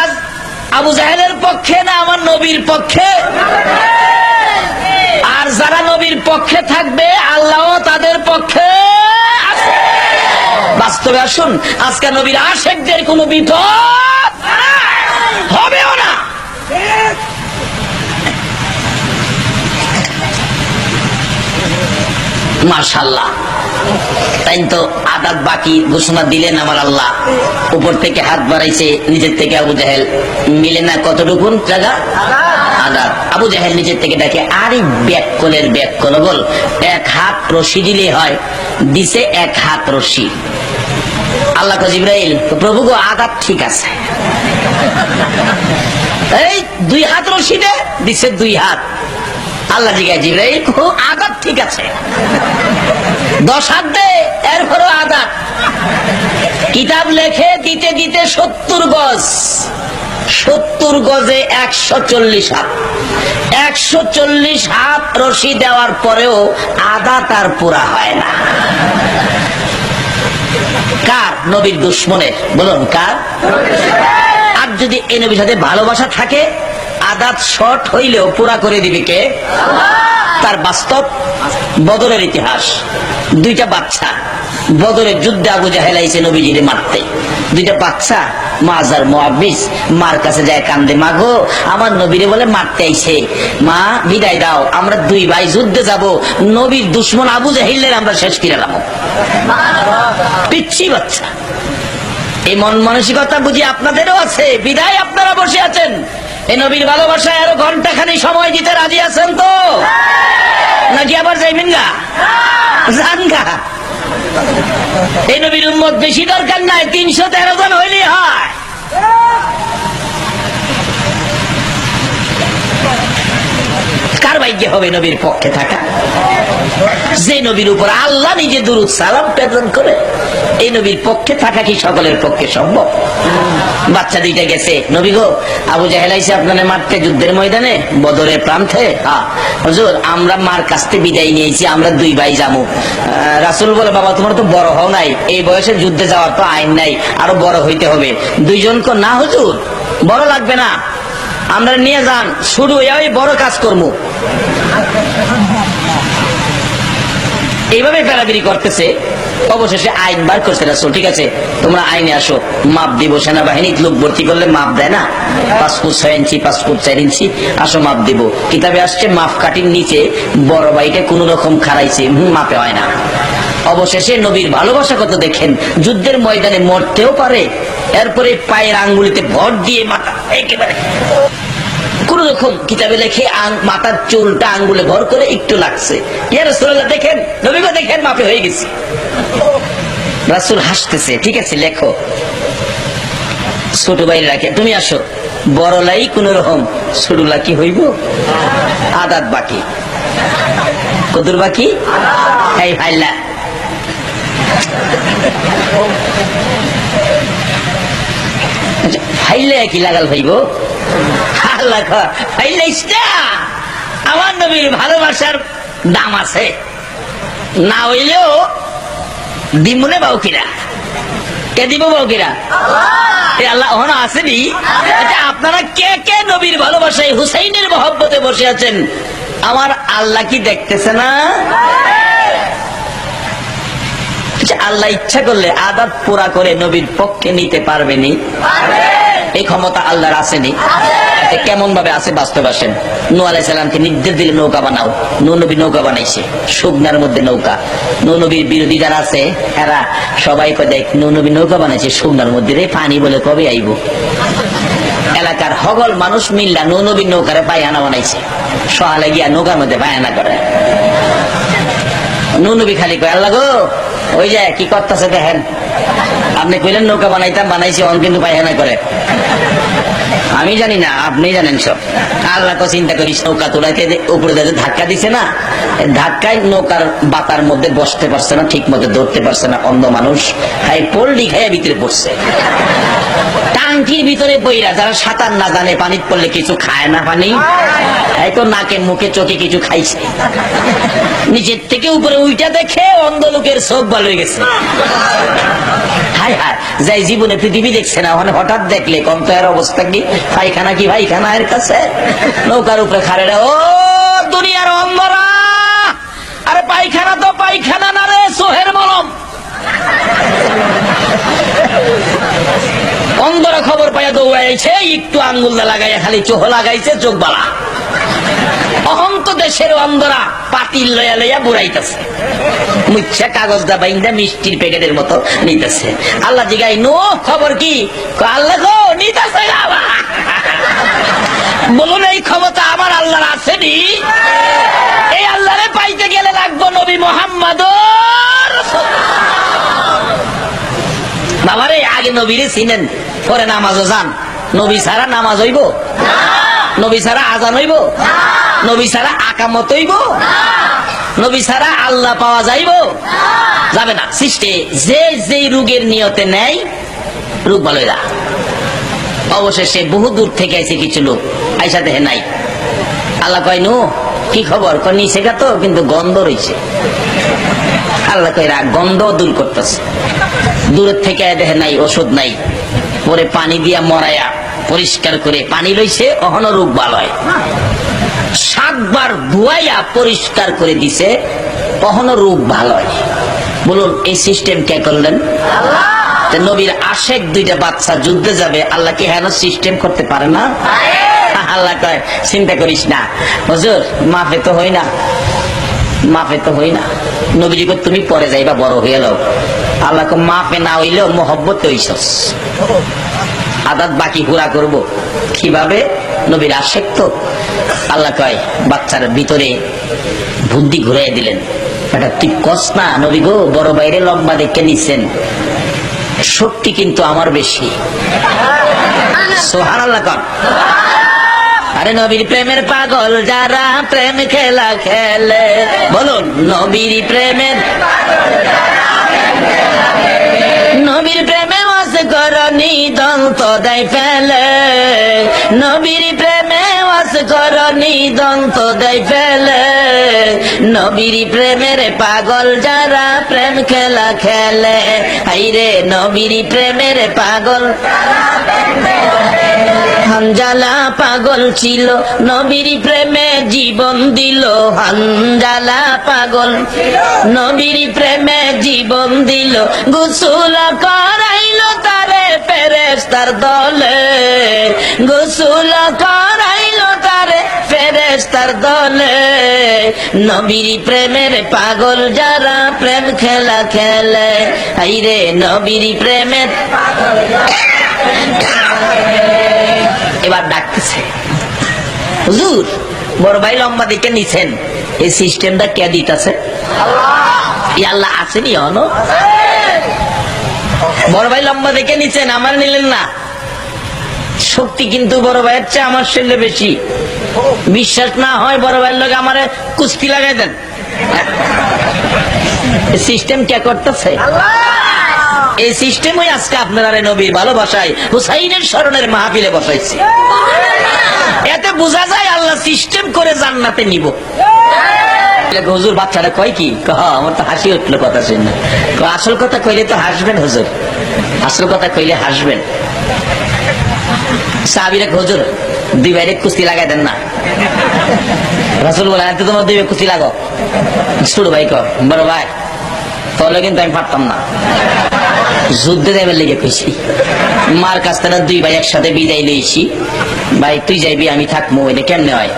আবু জাহেলের পক্ষে না আমার নবীর পক্ষে? আর যারা নবীর পক্ষে থাকবে আল্লাহ তাদের পক্ষে আছে। বাস্তবে আসুন, আজকে নবীর আশেকদের কোনো বিপদ হবেও মাশাআল্লাহ, তাই তো আদাত বাকি ঘোষণা দিলেন আমার আল্লাহ। উপর থেকে হাত বাড়াইছে, নিচের থেকে আবু জাহেল, মিলে না কতটুকু জায়গা আদাত। আবু জাহেল নিচের থেকে ডাকে, আরে ব্যাককলের ব্যাককল বল, এক হাত রশি দিলে হয়, দিছে এক হাত রশি। আল্লাহ কয় জিবরাইল, প্রভু গো আদাত ঠিক আছে, এই 2 হাত রশি দে, দিছে 2 হাত। আল্লাহ জিজ্ঞাসা, জিবরাইল আদাত ঠিক আছে, 10 হাত দে, এরপরও আদাত। কিতাব লেখে দিতে দিতে 70 গজ, 70 গজে 140 হাত, 140 হাত রশি দেওয়ার পরেও আদাত আর পুরা হয় না। কার? নবীর দুশ্মনের। বলুন কার? আর যদি এই নবীর সাথে ভালোবাসা থাকে, আদাত শর্ট হইলেও পুরা করে দিবে কে? তার বাস্তব বদরের ইতিহাস। 2টা বাচ্চা বদরের যুদ্ধে আবু জাহেল আইছে নবীজিরে মারতে। 2টা বাচ্চা মাজার মুআব্বিস মার কাছে যায়, কান্দে, মা গো আমার নবীরে বলে মারতে আইছে, মা বিদায় দাও, আমরা 2 ভাই যুদ্ধে যাব, নবীর দুশ্মন আবু জাহেলের আমরা শেষ করে দেব। পিচ্ছি বাচ্চা। এই মন মানসিকতা বুঝি আপনাদেরও আছে, বিদায় আপনারা বসে আছেন। এই নবীর ভালোবাসায় আরো ঘন্টাখানি সময় দিতে রাজি আছেন তো, নাকি আবার যাইবেন গা? যান গা। এই নবীর উম্মত বেশি দরকার নাই, 313 জন হইলেই হয়। কার ভাগ্যে হবে নবীর পক্ষে থাকা? যে নবীর উপর আল্লাহ নিজে দুরূদ সালাম প্রেরণ করে, এই নবীর পক্ষে থাকা কি সকলের পক্ষে সম্ভব? বাচ্চা 2টা গেছে, নবী গো আবু জাহেল আইছে আপনাদের মারতে যুদ্ধের ময়দানে, বদরের প্রান্তে। হুজুর আমরা মার কাছ থেকে বিদায় নিয়েছি, আমরা 2 ভাই যাবো। রাসূল বলে, বাবা তোমার তো বড় হও নাই, এই বয়সে যুদ্ধে যাওয়ার তো আইন নাই, আরো বড় হইতে হবে। 2 জন কো, না হুজুর বড় লাগবে না, আমরা নিয়ে যান, শুরু ওই বড় কাজ করবো। এইভাবে বেড়াবেড়ি করতেছে। অবশেষে আইন বার করছে রাসূল, ঠিক আছে তোমরা আইনে আসো, মাপ দিব। সেনাবাহিনী লোক ভর্তি করলে মাপ দেয় না, 5 ফুট 6 ইঞ্চি 5 ফুট 4 ইঞ্চি, আসো মাপ দিব। কিতাবে আসছে মাপ কাঠির নিচে বড় ভাইকে কোন রকম খারাইছে, মাপে হয় না। অবশেষে নবীর ভালোবাসা কত দেখেন, যুদ্ধের ময়দানে মরতেও পারে, এরপরে পায়ের আঙ্গুলিতে ভর দিয়ে মাথা একেবারে কোন রকম, কিতাবে লেখে মাথার চুলটা আঙ্গুলে ভর করে একটু লাগছে। ইয়া রাসূলুল্লাহ দেখেন, নবী গো দেখেন মাপে হয়ে গেছে। রাসূল হাসতেছে, ঠিক আছে লেখো। ছোট ভাই রাখে, তুমি আসো। বড় লাই কোন রকম, ছোট লা কি হইব? আদাত বাকি। কদুর বাকি? এই ভাইলা ফাইলে কি লাগাল ভাইব? আমার নবীর ভালোবাসার দাম আছে, না হইলেও দিমুনে বাউকিরা। কে দিব বাউকিরা? আল্লাহ আসেনি। আচ্ছা আপনারা কে কে নবীর ভালোবাসায় হুসাইনের মহব্বতে বসে আছেন? আমার আল্লাহ কি দেখতেছে না? আল্লাহ ইচ্ছা করলে আদাত পুরা করে নবীর পক্ষে নিতে পারবেনি? এই ক্ষমতা আল্লাহর আসেনি। কেমন ভাবে আছে বাস্তব আসেন। নূহ আলাইহিস সালামকে নির্দেশ দিলে নৌকা বানাও, নূহ নবী নৌকা বানাইছে, শুকনার মধ্যে নৌকা। নূহ নবীর বিরোধী যারা আছে এরা সবাই দেখ নূহ নবী নৌকা বানাইছে শুকনার মধ্যে, রে পানি বলে কবে আইব? এলাকার হগল মানুষ মিল্লা নূহ নবীর নৌকারে পায়খানা বানাইছে, সহালে গিয়া নৌকার মধ্যে পায়খানা করে। নূহ নবী খালি কয়, আল্লাহ গো ওই যে কি করতেছে দেখেন, আপনি কইলেন নৌকা বানাইতাম, বানাইছি, অন কিন্তু পায়খানা করে। আমি জানি না, আপনি জানেন সব। আল্লাহ তো চিন্তা করিস, নৌকা তোলাইতে উপরে ধাক্কা দিছে না, ধাক্কায় নৌকার বাতার মধ্যে বসতে পারছে না, ঠিক মতো ধরতে পারছে না, অন্ধ মানুষ খাই পোল্ডি খাইয়া ভিতরে পড়ছে। টাঙ্কির ভিতরে বইরা যারা সাঁতার না জানে, পানি পড়লে কিছু খায় না, পানি এই তো নাকে মুখে চোখে কিছু খাইছে, নিচের থেকে উপরে উইটা দেখে অন্ধ লোকের চোখ ভালো হয়ে গেছে। হায় হায়, যাই জীবনে পৃথিবী দেখছে না, ওখানে হঠাৎ দেখলে কম তো এর অবস্থা কি? পায়খানা কি ভাইখানা এর কাছে? নৌকার উপরে খারে, ও দুনিয়ার অন্ধরা, আরে পায়খানা তো পায়খানা না রে, সোহের মলম। অন্ধরা খবর পাইয়া দৌড়াইছে, একটু আঙ্গুল লাগাইয়া খালি চোখ লাগাইছে, চোখ বালা। অহং তো দেশের অন্ধরা পাতিল লয়া লয়া বুড়াইতেছে, মুচ্ছা কাগজটা বাইন্দা মিষ্টির প্যাকেটের মতো নিতেছে। আল্লাহ জিগাই, নো খবর কি? আল্লাহ গো নিতেছে না। বলুন, এই ক্ষমতা আমার আল্লাহর আসেনি? এই আল্লাহরে পাইতে গেলে লাগবো নবী মোহাম্মদ। বাবারে, আগে নবীরে চিনেন, পরে নামাজও যান। নবী ছাড়া নামাজ হইব? নবী ছাড়া আজান হইব? নবী ছাড়া আকামত হইব? নবী ছাড়া আল্লাহ পাওয়া যাইব? যাবে না। সৃষ্টি যে যে রোগের নিয়তে নেয়, রোগ ভালো হয়ে যায়। অবশেষে বহু দূর থেকে এসে কিছু লোক আইসা দেখে নাই। আল্লাহ কয়, নু কি খবর? নিচে গা তো, কিন্তু গন্ধ রয়েছে। আল্লাহ কয়, গন্ধ দূর করতেছে। দূরের থেকে দেখে নাই, ওষুধ নাই। পরে পানি দিয়া মরাইয়া পরিষ্কার করে পানি লইছে, অহন রোগ ভালো হয়। 7 বার ধুয়াইয়া পরিষ্কার করে দিছে, অহন রোগ ভালো হয়। বলুন, এই সিস্টেম কে করলেন? নবীর আশেক 2টা বাচ্চা যুদ্ধে যাবে, আল্লাহ কি হেন সিস্টেম করতে পারে না? আল্লাহ কয়, চিন্তা করিস না হুজুর, মাফে তো হই না, মাফে তো হই না। নবীজি কো, তুমি পরে যাইবা, বড় হয়ে যাও। আল্লাহ কো, মাফে না হইলেও মহব্বত হইছস, আদাত বাকি পুরা করব। কিভাবে? নবীর আশেক তো। আল্লাহ কয়, বাচ্চার ভিতরে বুদ্ধি ঘুরাই দিলেন। এটা তুই কস না, নবী গো, বড় বাইরে লম্বা দেখে নিচ্ছেন, শক্তি কিন্তু আমার বেশি। সুবহানাল্লাহ কন। আরে নবীর প্রেমের পাগল যারা, প্রেম খেলা খেলে। বলুন, নবীর প্রেমের, নবীর প্রেমে ওয়াজ করনি দন্ত দেয় ফেলে। নবীর প্রেমে ওয়াজ করনি দন্ত দেয় ফেলে। নবীর প্রেমের পাগল যারা, প্রেম খেলা খেলে। হাইরে নবীর প্রেমের পাগল। হানজালা পাগল ছিল, নবীর প্রেমে জীবন দিল। হানজালা পাগল, নবীর প্রেমে জীবন দিল। গোসল করাইলো তারে ফেরেশতার দলে। গোসল করাইলো তারে ফেরেশতার দলে। নবীর প্রেমের পাগল যারা, প্রেম খেলা খেলে। হাইরে নবীর প্রেমের। এবার ডাকতেছে, হুজুর বড় ভাই লম্বা দিকে নিছেন, এই সিস্টেমটা কে দিতেছে? আল্লাহ আসেনি? হনো বড় ভাই লম্বা দেখে নিচ্ছেন, আমার নিলেন না। শক্তি কিন্তু বড় ভাইয়ের চেয়ে আমার শরীরে বেশি। বিশ্বাস না হয় বড় ভাইয়ের লোক আমার কুস্তি লাগাই দেন। সিস্টেম কে করতেছে? এই সিস্টেমই আজকে আপনারা নবীর ভালোবাসায় হুসাইনের স্মরণের মাহফিলে বসাইছে। এতে বোঝা যায় আল্লাহ সিস্টেম করে জান্নাতে নিব। হুজুর বাচ্চারা কয় কি? আমার তো হাসি উঠলো কথা শুনে। আসল কথা কইলে তো হাসবেন হুজুর, আসল কথা কইলে হাসবেন। সাহাবীরা, হুজুর 2 ভাইরে কুস্তি লাগাই দেন না। রাসূল বলেন, এত তোমার 2 ভাই কুস্তি লাগো। ছোট ভাই কয়, বড় ভাই তাহলে কিন্তু আমি পারতাম না, যুদ্ধে যাইবার লেগে কইছি। মার কাছ থেকে 2 ভাই একসাথে বিদায় লইছি। ভাই তুই যাইবি, আমি থাকবো। এটা কেমনে হয়?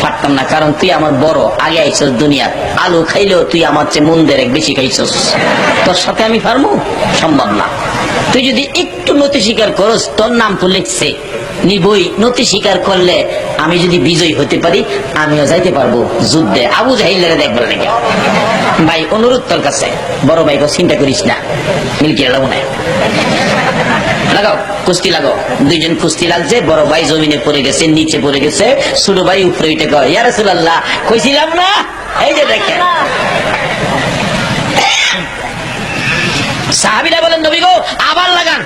পারতাম না, কারণ তুই আমার বড়, আগে আইসস দুনিয়া। আলু খাইলেও তুই আমার চেয়ে মন দেড়েক বেশি খাইছস, তোর সাথে আমি পারবো? সম্ভব না। তুই যদি একটু নতি স্বীকার করস, তোর নাম তো লিখছে, নিবই। নতি স্বীকার করলে আমি যদি বিজয়ী হতে পারি, আমিও যাইতে পারবো যুদ্ধে, আবু জাহিলের দেখবার লেগে। ভাই অনুরোধ তোর কাছে, বড় ভাই চিন্তা করিস না, মিলকে লাগাবো না, লাগাও কুস্তি লাগাও। 2 জন কুস্তি লাগছে। বড় ভাই জমিনে পড়ে গেছে, নিচে পড়ে গেছে। ছোট ভাই উপরে উঠে কয়, ইয়া রাসূলুল্লাহ কইছিলাম না, এই যে দেখেন। সাহাবীরা বলেন, নবী গো আবার লাগান।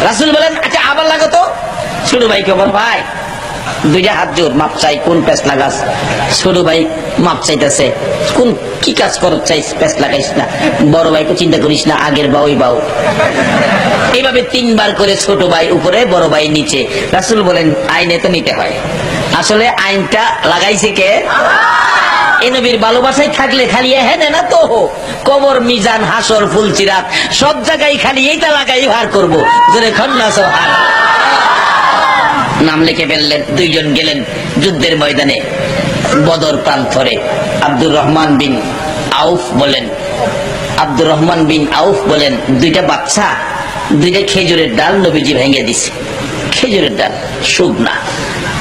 রাসূল বলেন, আচ্ছা আবার লাগো তো। ছোট ভাই কে বল, ভাই 2টা হাত জোর, মাপ চাই, কোন পেস লাগাস? ছোট ভাই মাপ চাইতেছে, কোন কি কাজ করত চাইস, পেস লাগাইস না। বড় ভাইকে চিন্তা করিস না, আগের বাউ বাউ। এইভাবে 3 বার করে ছোট ভাই উপরে, বড় ভাই নিচে। রাসূল বলেন, আইনে তো নিতে হয়। আসলে আইনটা লাগাইছে কে? এই নবীর ভালোবাসায় থাকলে খালি এহেনে না তো, কবর, মিজান, হাসর, ফুলচিরাত সব জায়গায় খালি এইটা লাগাই ভার করবো। জোরে খন্না সুবহান। নাম লিখে ফেললেন। 2 জন গেলেন যুদ্ধের ময়দানে। বদর প্রান্তরে আব্দুর রহমান বিন আউফ বলেন দুইটা বাচ্চা দুইটা খেজুরের ডাল নবীজি ভেঙে দিছে, খেজুরের ডাল শুকনা।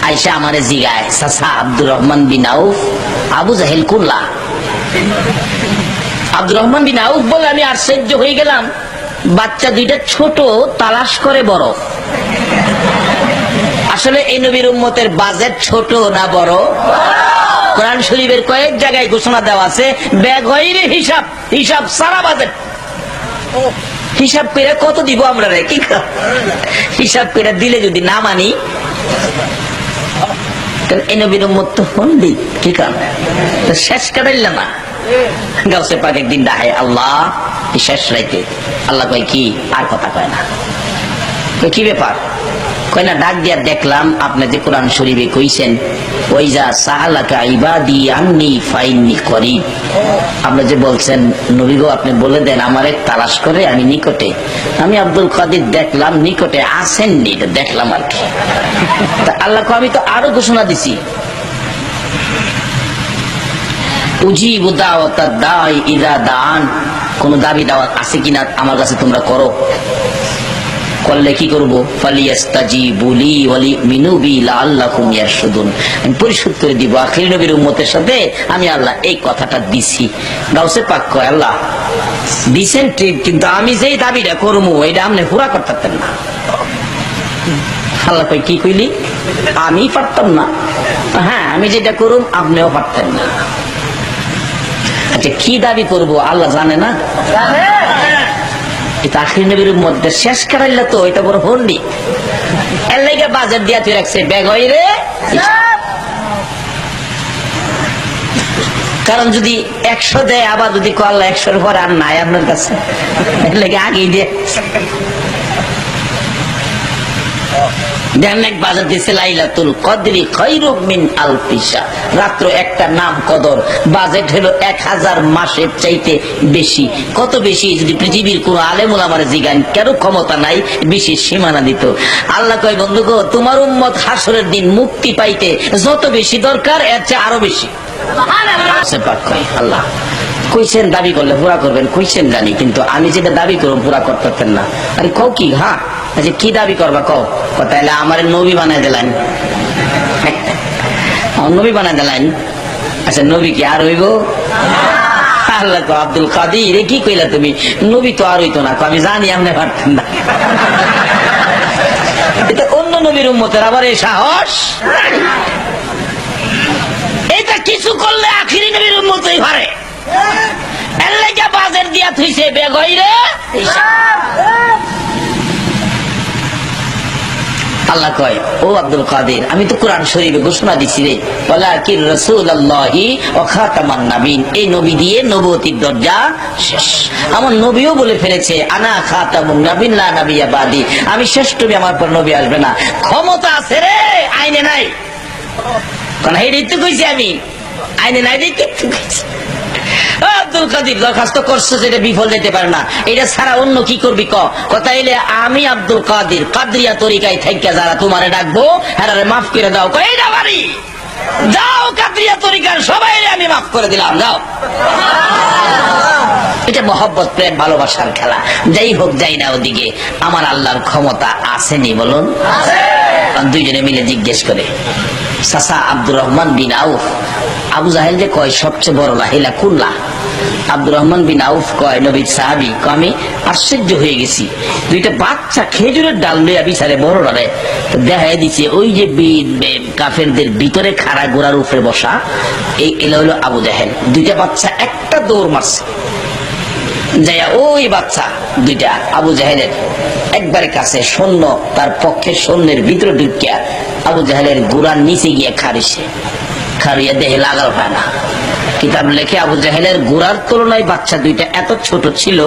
আয়সা আমারে জিগায়, চাচা আব্দুর রহমান বিন আউফ আবু জাহেল কুল্লা। আব্দুর রহমান বিন আউফ বলে আমি আশ্চর্য হয়ে গেলাম, বাচ্চা দুইটা ছোট তালাশ করে বড়। আসলে এই নবীর উম্মতের বাজেট ছোট না বড়? কোরআন শরীফের কয়েক জায়গায় ঘোষণা দেওয়া আছে বেগৈরে হিসাব, হিসাব সারা বাজেট। হিসাব করে কত দিব আমরা রে? কি হিসাব করে দিলে যদি না মানি, এই নবীর উম্মত তো ফন্ডি, কি কারণ শেষ কাটাইল না। গাউসে পাক একদিন ডাহে, আল্লাহ শেষ রাইতে। আল্লাহ কয় কি? আর কথা কয় না। কি ব্যাপার? কয় না, ডাক দিয়া দেখলাম আপনি যে কোরআন শরীফে কইছেন ওইজা সাআলাকা ইবাদি আন্নী ফাইন্নী করিব, আপনি যে বলছেন নবী গো আপনি বলে দেন আমারে তালাশ করে আমি নিকটে। আমি আব্দুল কাদির দেখলাম নিকটে আসেননি, এটা দেখলাম আর কি। তা আল্লাহ কয় আমি তো আরো ঘোষণা দিছি, উজিবু দাওয়াতাদ দাঈ ইযা দাআন, কোন দাবি দাওয়াত আছে কিনা আমার কাছে তোমরা করো। করলে কি করবো? ফালিয়াস্তাজিবু লি ওয়া লিউমিনু বি লাআল্লাকুম ইয়ারশুদুন, আমি পরিশোধ করে দিব আখির নবীর উম্মতের সাথে আমি আল্লাহ এই কথাটা দিছি। গাউসে পাক কয় আল্লাহ দিছেন ঠিক, কিন্তু আমি যেই দাবিটা করবো এটা আপনি পুরা করতেন না। আল্লাহ কয় কি কইলি? আমি পারতাম না? হ্যাঁ, আমি যেটা করুম আপনিও পারতেন না। আচ্ছা কি দাবি করবো আল্লাহ জানে না? এটা আখির নবীর মধ্যে শেষ করাইলে তো এটা বড় হন্ডি। এর লাগে বাজার দিয়া তুই রাখছে বেগইরে। কারণ যদি 100 দেয় আবার যদি আল্লাহ 100-এর পরে আর নাই আপনার কাছে, এর লাগে আগেই দিয়ে বাজার দিয়েছে লাইলাতুল কদরি খায়রুম মিন আলফি শাহর, রাত্র একটা নাম কদর, বাজেট হলো 1000 মাসের চাইতে বেশি। কত বেশি? যদি পৃথিবীর কোন আলেম ওলামার জিগান কেন ক্ষমতা নাই বেশি সীমানা দিত। আল্লাহ কয় বন্ধু গো তোমার উম্মত হাসরের দিন মুক্তি পাইতে যত বেশি দরকার এর চেয়ে আরো বেশি। আল্লাহ কইছেন দাবি করলে পুরা করবেন, কইছেন জানি, কিন্তু আমি যেটা দাবি করব পুরা করতেন না। আরে কও কি? হ্যাঁ আচ্ছা কি দাবি করবা কও? তাহলে আমার নবী বানাই দিলেন, নবী বানাই দিলেন। আচ্ছা নবী কি আর হইব? আল্লাহ কো আব্দুল কাদির কি কইলা তুমি? নবী তো আর হইতো না। আমি জানি আপনি পারতেন না। এটা অন্য নবীর উম্মতের আবার এই সাহস। এটা কিছু করলে আখিরি নবীর উম্মতই পারে। এর লাগা বাজার দিয়া থইছে বেগইরে। আল্লাহ কয় ও আব্দুল কাদের আমি তো কোরআন শরীফে ঘোষণা দিছি রে, ওয়ালাকিন রাসূলুল্লাহি ওয়া খাতামান নাবিয়িন, এই নবী দিয়ে নবুয়তির দরজা শেষ। আমার নবীও বলে ফেলেছে আনা খাতামুন নাবিয়্যিন লা নাবিয়্যা বাদি, আমি শেষ নবী, আমার পর নবী আসবে না। ক্ষমতা আছে রে, আইনে নাই। কোন হেডি তো কইছি আমি, আইনে নাই দেখতে কইছি। আব্দুল কাদির দরখাস্ত করছে যেটা বিফল যেতে পারে না, এটা ছাড়া অন্য কি করবি ক? কথা এলে আমি আব্দুল কাদির কাদরিয়া তরিকায় থেকে যারা তোমারে ডাকবো হ্যাঁ মাফ করে দাও। এইটা বাড়ি যাও কাদরিয়া তরিকার সবাই আমি মাফ করে দিলাম, যাও। এটা মহব্বত প্রেম ভালোবাসার খেলা। যাই হোক যাই না ওদিকে, আমার আল্লাহর ক্ষমতা আসেনি বলুন? দুইজনে মিলে জিজ্ঞেস করে চাচা আব্দুর রহমান বিন আউফ, আবু জাহেল যে কয় সবচেয়ে বড় লাহিলা কুল্লা। আব্দুর রহমান বিন আউফ কয় নবীর সাহাবী, আমি আশ্চর্য হয়ে গেছি, দুইটা বাচ্চা খেজুরের ডাল লইয়া বিচারে বড় ডালে দেখা দিচ্ছে ওই যে কাফেরদের ভিতরে খাড়া গোড়ার উপরে বসা, এই এলা হলো আবু জাহেল। দুইটা বাচ্চা একটা দৌড় মারছে, যাইয়া ওই বাচ্চা দুইটা আবু জাহেলের একবারে কাছে সৈন্য, তার পক্ষে সৈন্যের ভিতরে ঢুকিয়া আবু জাহেলের গোড়ার নিচে গিয়ে খারিছে, খারিয়া দেহে লাগাল হয় না। কিতাব লেখে আবু জাহেলের গোড়ার তুলনায় বাচ্চা দুইটা এত ছোট ছিল,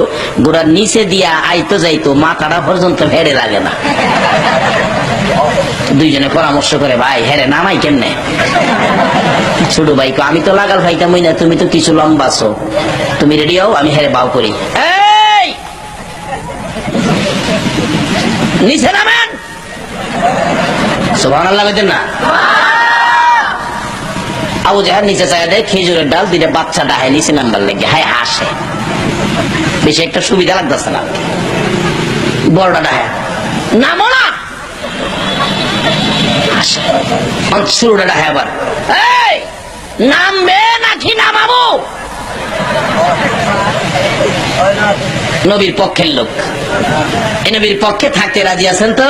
গোড়ার নিচে দিয়া আইতো যাইতো মাথাটা পর্যন্ত হেরে লাগে না। দুইজনে পরামর্শ করে ভাই হেরে নামাই কেমনে? ছোট ভাই আমি তো লাগাল ভাইতামই না, তুমি তো কিছু লম্বা আছো, তুমি রেডি হও আমি হেরে বাউ করি। এই নিচে নামেন, সুবহানাল্লাহ বলেন না? আবু জাহেল নিচে চাই দেয় খেজুরের ডাল, দুইটা বাচ্চা ডাহে নিচে নাম্বার লেগে হায় হাসে, বেশি একটা সুবিধা লাগতেছে না, বড়টা ডাহে নামো না, শুরুটা ডাহে আবার এই নামবে নাকি নামাবো? নবীর পক্ষের লোক, এই নবীর পক্ষে থাকতে রাজি আছেন তো?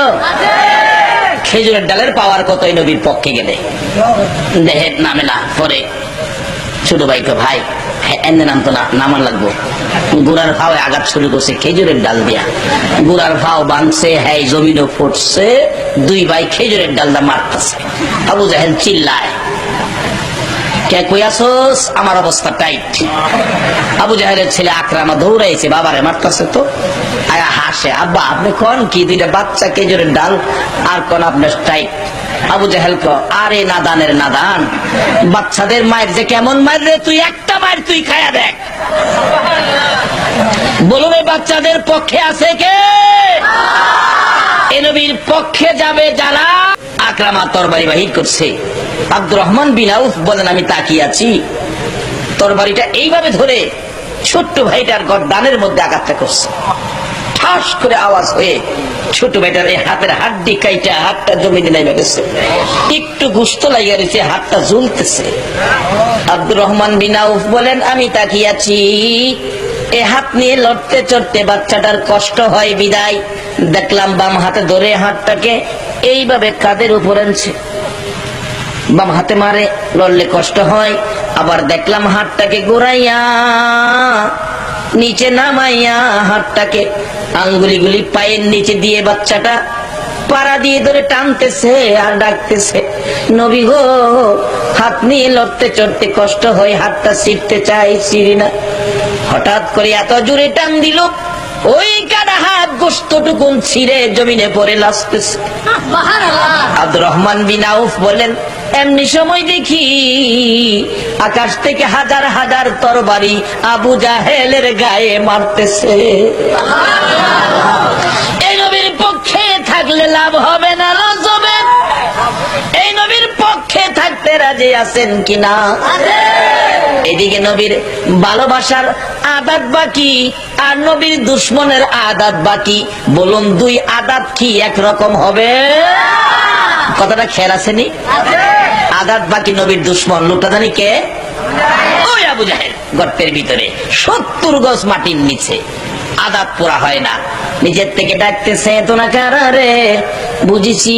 খেজুরের ডালের পাওয়ার কত এই নবীর পক্ষে গেলে? দেহের নামে না, পরে ছোট ভাইকে ভাই এনে নামতো না, নামান লাগবো। গুড়ার ভাও আঘাত শুরু করছে খেজুরের ডাল দিয়া, গুড়ার ভাও বাঁধছে, হ্যাঁ জমিনও ফুটছে, দুই ভাই খেজুরের ডালটা মারতেছে। আবু জাহেল চিল্লায়, কে কই আসোস? আমার অবস্থা টাইট। আবু জাহেলের ছেলে আকরামা দৌড়াইছে, বাবারে মারতেছে তো। আয়া হাসে, আব্বা আপনি কোন কি? দুইটা বাচ্চা খেজুরের ডাল আর কোন আপনার টাইট? আবু জাহেল কো, আরে নাদানের নাদান, বাচ্চাদের মায়ের যে কেমন মায়ের রে, তুই একটা মায়ের তুই খায়া দেখ। বলুন এই বাচ্চাদের পক্ষে আছে কে? এ নবীর পক্ষে যাবে যারা। আকরামা তরবারি বাহির করছে, আব্দুর রহমান বিন আউফ বলেন আমি তাকিয়ে আছি, তরবারিটা এইভাবে ধরে ছোট্ট ভাইটার গর্দানের মধ্যে আঘাতটা করছে, ঠাস করে আওয়াজ হয়ে ছোট ভাইটার এই হাতের হাড্ডি কাইটা হাতটা জমিতে নেমে গেছে, একটু গুস্ত লাগিয়ে রয়েছে, হাতটা ঝুলতেছে। আব্দুর রহমান বিন আউফ বলেন আমি তাকিয়ে আছি, এ হাত নিয়ে লড়তে চড়তে বাচ্চাটার কষ্ট হয় বিদায় দেখলাম বাম হাতে ধরে হাতটাকে এইভাবে কাঁধের উপর আনছে, বাম হাতে মারে, লড়লে কষ্ট হয়। আবার দেখলাম হাতটাকে ঘুরাইয়া নিচে নামাইয়া হাতটাকে আঙ্গুলিগুলি পায়ের নিচে দিয়ে বাচ্চাটা পাড়া দিয়ে ধরে টানতেছে আর ডাকতেছে, নবী গো হাত নিয়ে লড়তে চড়তে কষ্ট হয়, হাতটা ছিঁড়তে চাই, ছিঁড়ি না। হঠাৎ করে এত জোরে টান দিল, ওই কাটা হাত গোস্তটুকুন ছিঁড়ে জমিনে পড়ে লাসতেছে। আব্দুর রহমান বিন আউফ বলেন এমনি সময় দেখি আকাশ থেকে হাজার হাজার তরবারি আবু জাহেলের গায়ে মারতেছে। এই নবীর পক্ষে থাকলে লাভ হবে না লস হবে? এই নবীর পক্ষে থাকতে রাজি আছেন কিনা? এদিকে নবীর ভালোবাসার আদাত বাকি আর নবীর দুশ্মনের আদাত বাকি। বলুন দুই আদাত কি একরকম হবে? কথাটা খেয়াল আসেনি? আদাত বাকি নবীর দুশ্মন লোকটা জানি কে? ওই আবু জাহেল গর্তের ভিতরে 70 গজ মাটির নিচে, আদাত পুরা হয় না, নিজের থেকে ডাকতেছে তো না কারারে, বুঝেছি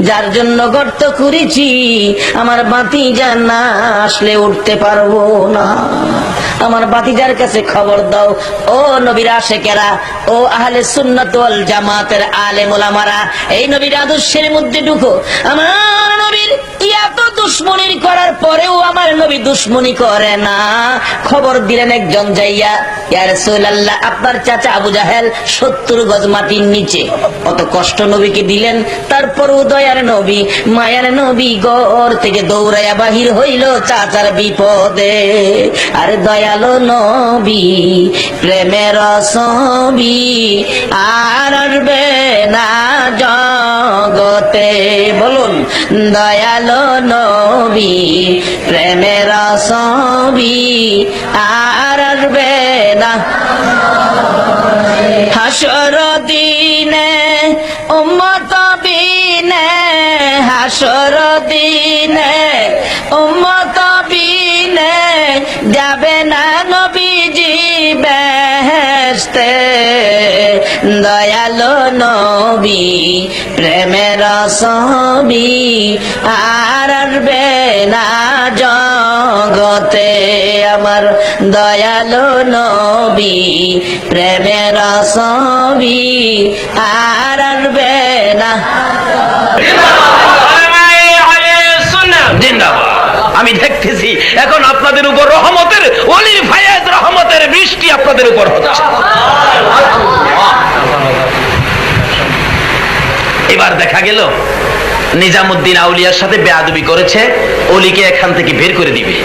যার জন্য গর্ত করেছি আমার ভাতিজা না আসলে উঠতে পারবো না, আমার ভাতিজার কাছে খবর দাও। ও নবীর আশেকেরা, ও আহলে সুন্নাত ওয়াল জামাতের আলেম ওলামারা, এই নবীর আদর্শের মধ্যে ঢুকো। আমার নবীর এত দুশ্মনী করার পরেও আমার নবী দুশ্মনী করে না। খবর দিলেন একজন যাইয়া, ইয়া রাসূলুল্লাহ আপনার চাচা আবু জাহেল 70 গজ মাটির নিচে। অত কষ্ট নবীকে দিলেন, তারপরও দয়ার নবী মায়ার নবী ঘর থেকে দৌড়াইয়া বাহির হইল চাচার বিপদে। আর দয়ালো নবী প্রেমের ছবি আর আসবে না জগতে। বলুন দয়ালো নবী প্রেমের ছবি আর আসবে না। হাসর দিনে উম্মত বিনে, হাসর দিনে উম্মত বিনে যাবে না নবীজি বেহেশতে। দয়ালো নবী প্রেমের ছবি আর আসবে না জগতে। আমার দয়ালো নবী প্রেমের ছবি আর আসবে না। আমি দেখতেছি এখন আপনাদের উপর রহমতের ওলির ফায়েজ রহমতের বৃষ্টি আপনাদের উপর হচ্ছে। এবার দেখা গেল নিজামুদ্দিন আউলিয়ার সাথে বেয়াদবি করেছে, ওলিকে এখান থেকে বের করে দিবে।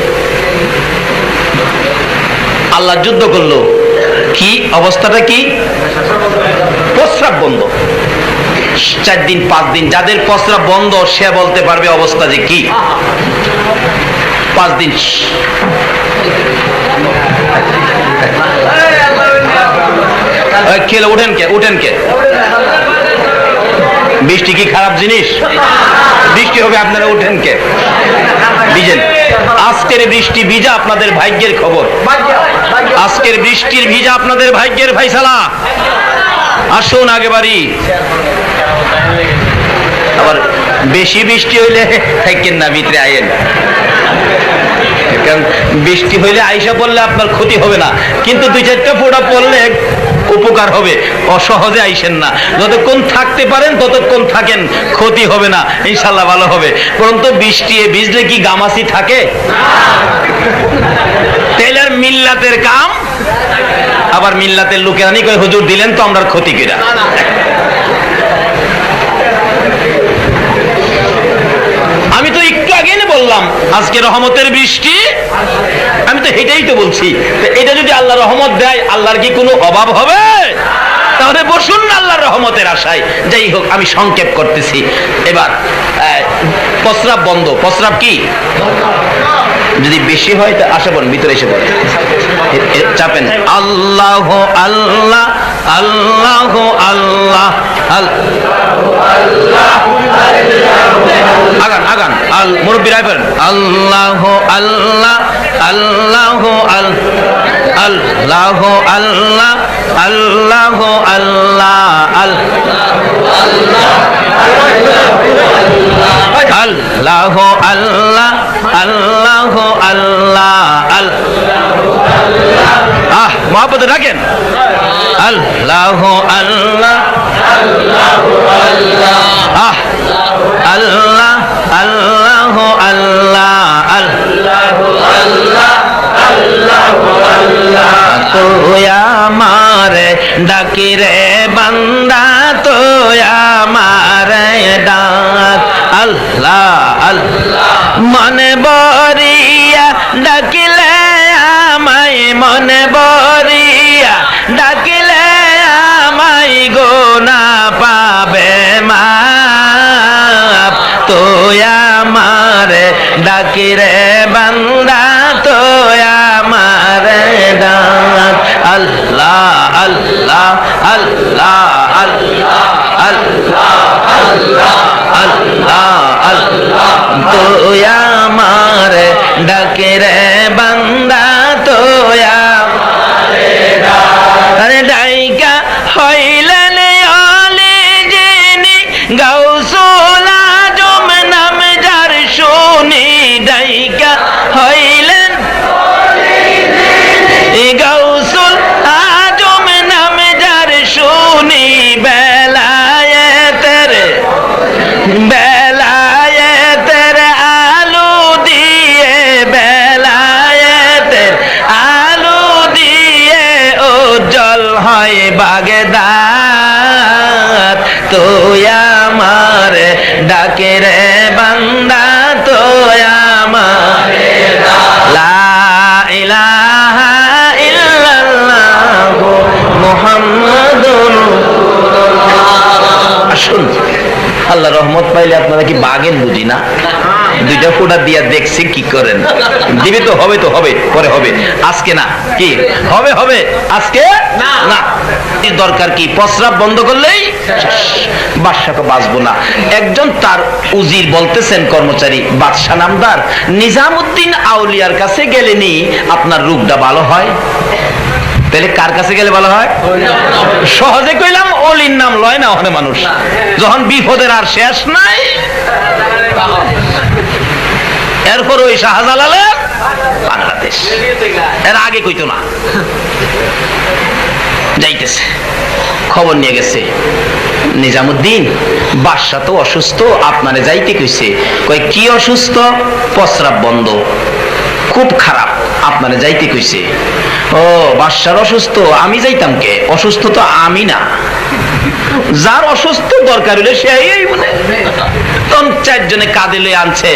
আল্লাহ যুদ্ধ করলো, কি অবস্থাটা কি? প্রস্রাব বন্ধ 4 দিন 5 দিন, যাদের প্রস্রাব বন্ধ সে বলতে পারবে অবস্থা যে কি। 5 দিন খেলে উঠেন কে বৃষ্টি কি খারাপ জিনিস? বৃষ্টি হবে আপনারা উঠেন কে? ভিজেন। আজকের বৃষ্টি ভিজা আপনাদের ভাগ্যের খবর, আজকের বৃষ্টির ভিজা আপনাদের ভাগ্যের ফাইসালা। আসুন আগে বাড়ি। আবার বেশি বৃষ্টি হইলে থাকেন না, ভিতরে আইয়েন, কারণ বৃষ্টি হইলে আইসা পড়লে আপনার ক্ষতি হবে না, কিন্তু 2-4টা ফোঁটা পড়লে উপকার হবে। অসহজে আইসেন না, যতক্ষণ থাকতে পারেন ততক্ষণ থাকেন, ক্ষতি হবে না, ইনশাল্লাহ ভালো হবে। পরন্তু বৃষ্টি ভিজলে কি গামাসি থাকে? টেলার মিল্লাতের কাম। আবার মিল্লাতের লোকেরা নি কয় হুজুর দিলেন তো আমরা ক্ষতি কিরা। আমি তো একটু আগে বললাম আজকে রহমতের বৃষ্টি, আমি তো এটাই তো বলছি। এটা যদি আল্লাহ রহমত দেয়, আল্লাহর কি কোনো অভাব হবে? তাহলে বসুন না আল্লাহর রহমতের আশায়। যাই হোক, আমি সংক্ষেপ করতেছি। এবার প্রস্রাব বন্ধ। প্রস্রাব কি যদি বেশি হয় তা আসে পড়েন, ভিতরে এসে পড়েন, চাপেন। আল্লাহ আল্লাহ আল্লাহ আল্লাহ আগান আগান আল মুরব্বী রায় পড়েন। আল্লাহ আল্লাহ আল্লাহ আল্লাহ আল্লাহ আল্লাহ আল্লাহ আল্লাহ আল্লাহ আল্লাহ আল্লাহ মহাপদ রাখেন। আল্লাহ আল্লাহ আল্লাহ আল্লাহ আল্লাহ আল্লাহ তুই আমার ডাকি রে বান্দা, তুই আমার ডাক। আল্লাহ আল্লাহ মনে বরিয়া ডাকিলে আমায়, মনে বরিয়া ডাকিলে আমায় গোনা পাবে মাপ। তুই আমার ডাকি রে বান্দা, তুই আমার ডাক। আল্লাহ আল্লাহ আল্লাহ আল্লাহ আল্লাহ আল্লাহ আল্লাহ আল্লাহ তুই আমার ডাকে রে বান্দা, তুই আমার ডাইকা হইলেন আলে যিনি গাউসুল আজম নাম যার শুনি। ডাইকা হইলেন গাউসুল আজম নাম যার শুনি। বেলায়েতের আলু দিয়ে, বেলায়েতের আলু দিয়ে উজ্জ্বল হয় বাগদাদ। তুই আমার ডাকে রে বান্দা, তুই আমার লা ইলাহা ইল্লাল্লাহু মুহাম্মাদুর রাসূলুল্লাহ। আসুন, আল্লাহ রহমত পাইলে আপনারা কি বাগেন বুঝি না? 2টা ফোঁটা দিয়া দেখছি কি করেন। দিবে তো হবে, তো হবে, পরে হবে, আজকে না। কি হবে? হবে আজকে না। দরকার কি? প্রস্রাব বন্ধ করলেই বাদশাকে বাঁচবো না। একজন তার উজির বলতেছেন, কর্মচারী বাদশা নামদার নিজামুদ্দিন আউলিয়ার কাছে গেলেনি আপনার রূপটা ভালো হয়। তাহলে কার কাছে গেলে ভালো হয়? সহজে কইলাম, অলির নাম লয় না ওখানে মানুষ, যখন বিপদের আর শেষ নাই। এরপর ওই শাহজালালের বাংলাদেশ, এর আগে কইতো না। যাইতেছে, খবর নিয়ে গেছে নিজামুদ্দিন, বাদশা তো অসুস্থ, আপনারে যাইতে কইছে। কয় কি অসুস্থ? প্রস্রাব বন্ধ, খুব খারাপ, আপনারে যাইতে কইছে। ও বাদশার অসুস্থ, আমি যাইতাম কে? অসুস্থ তো আমি না, যার অসুস্থ দরকার হলে সে বলে। তখন 4 জনে কাঁদে লয়ে আনছে।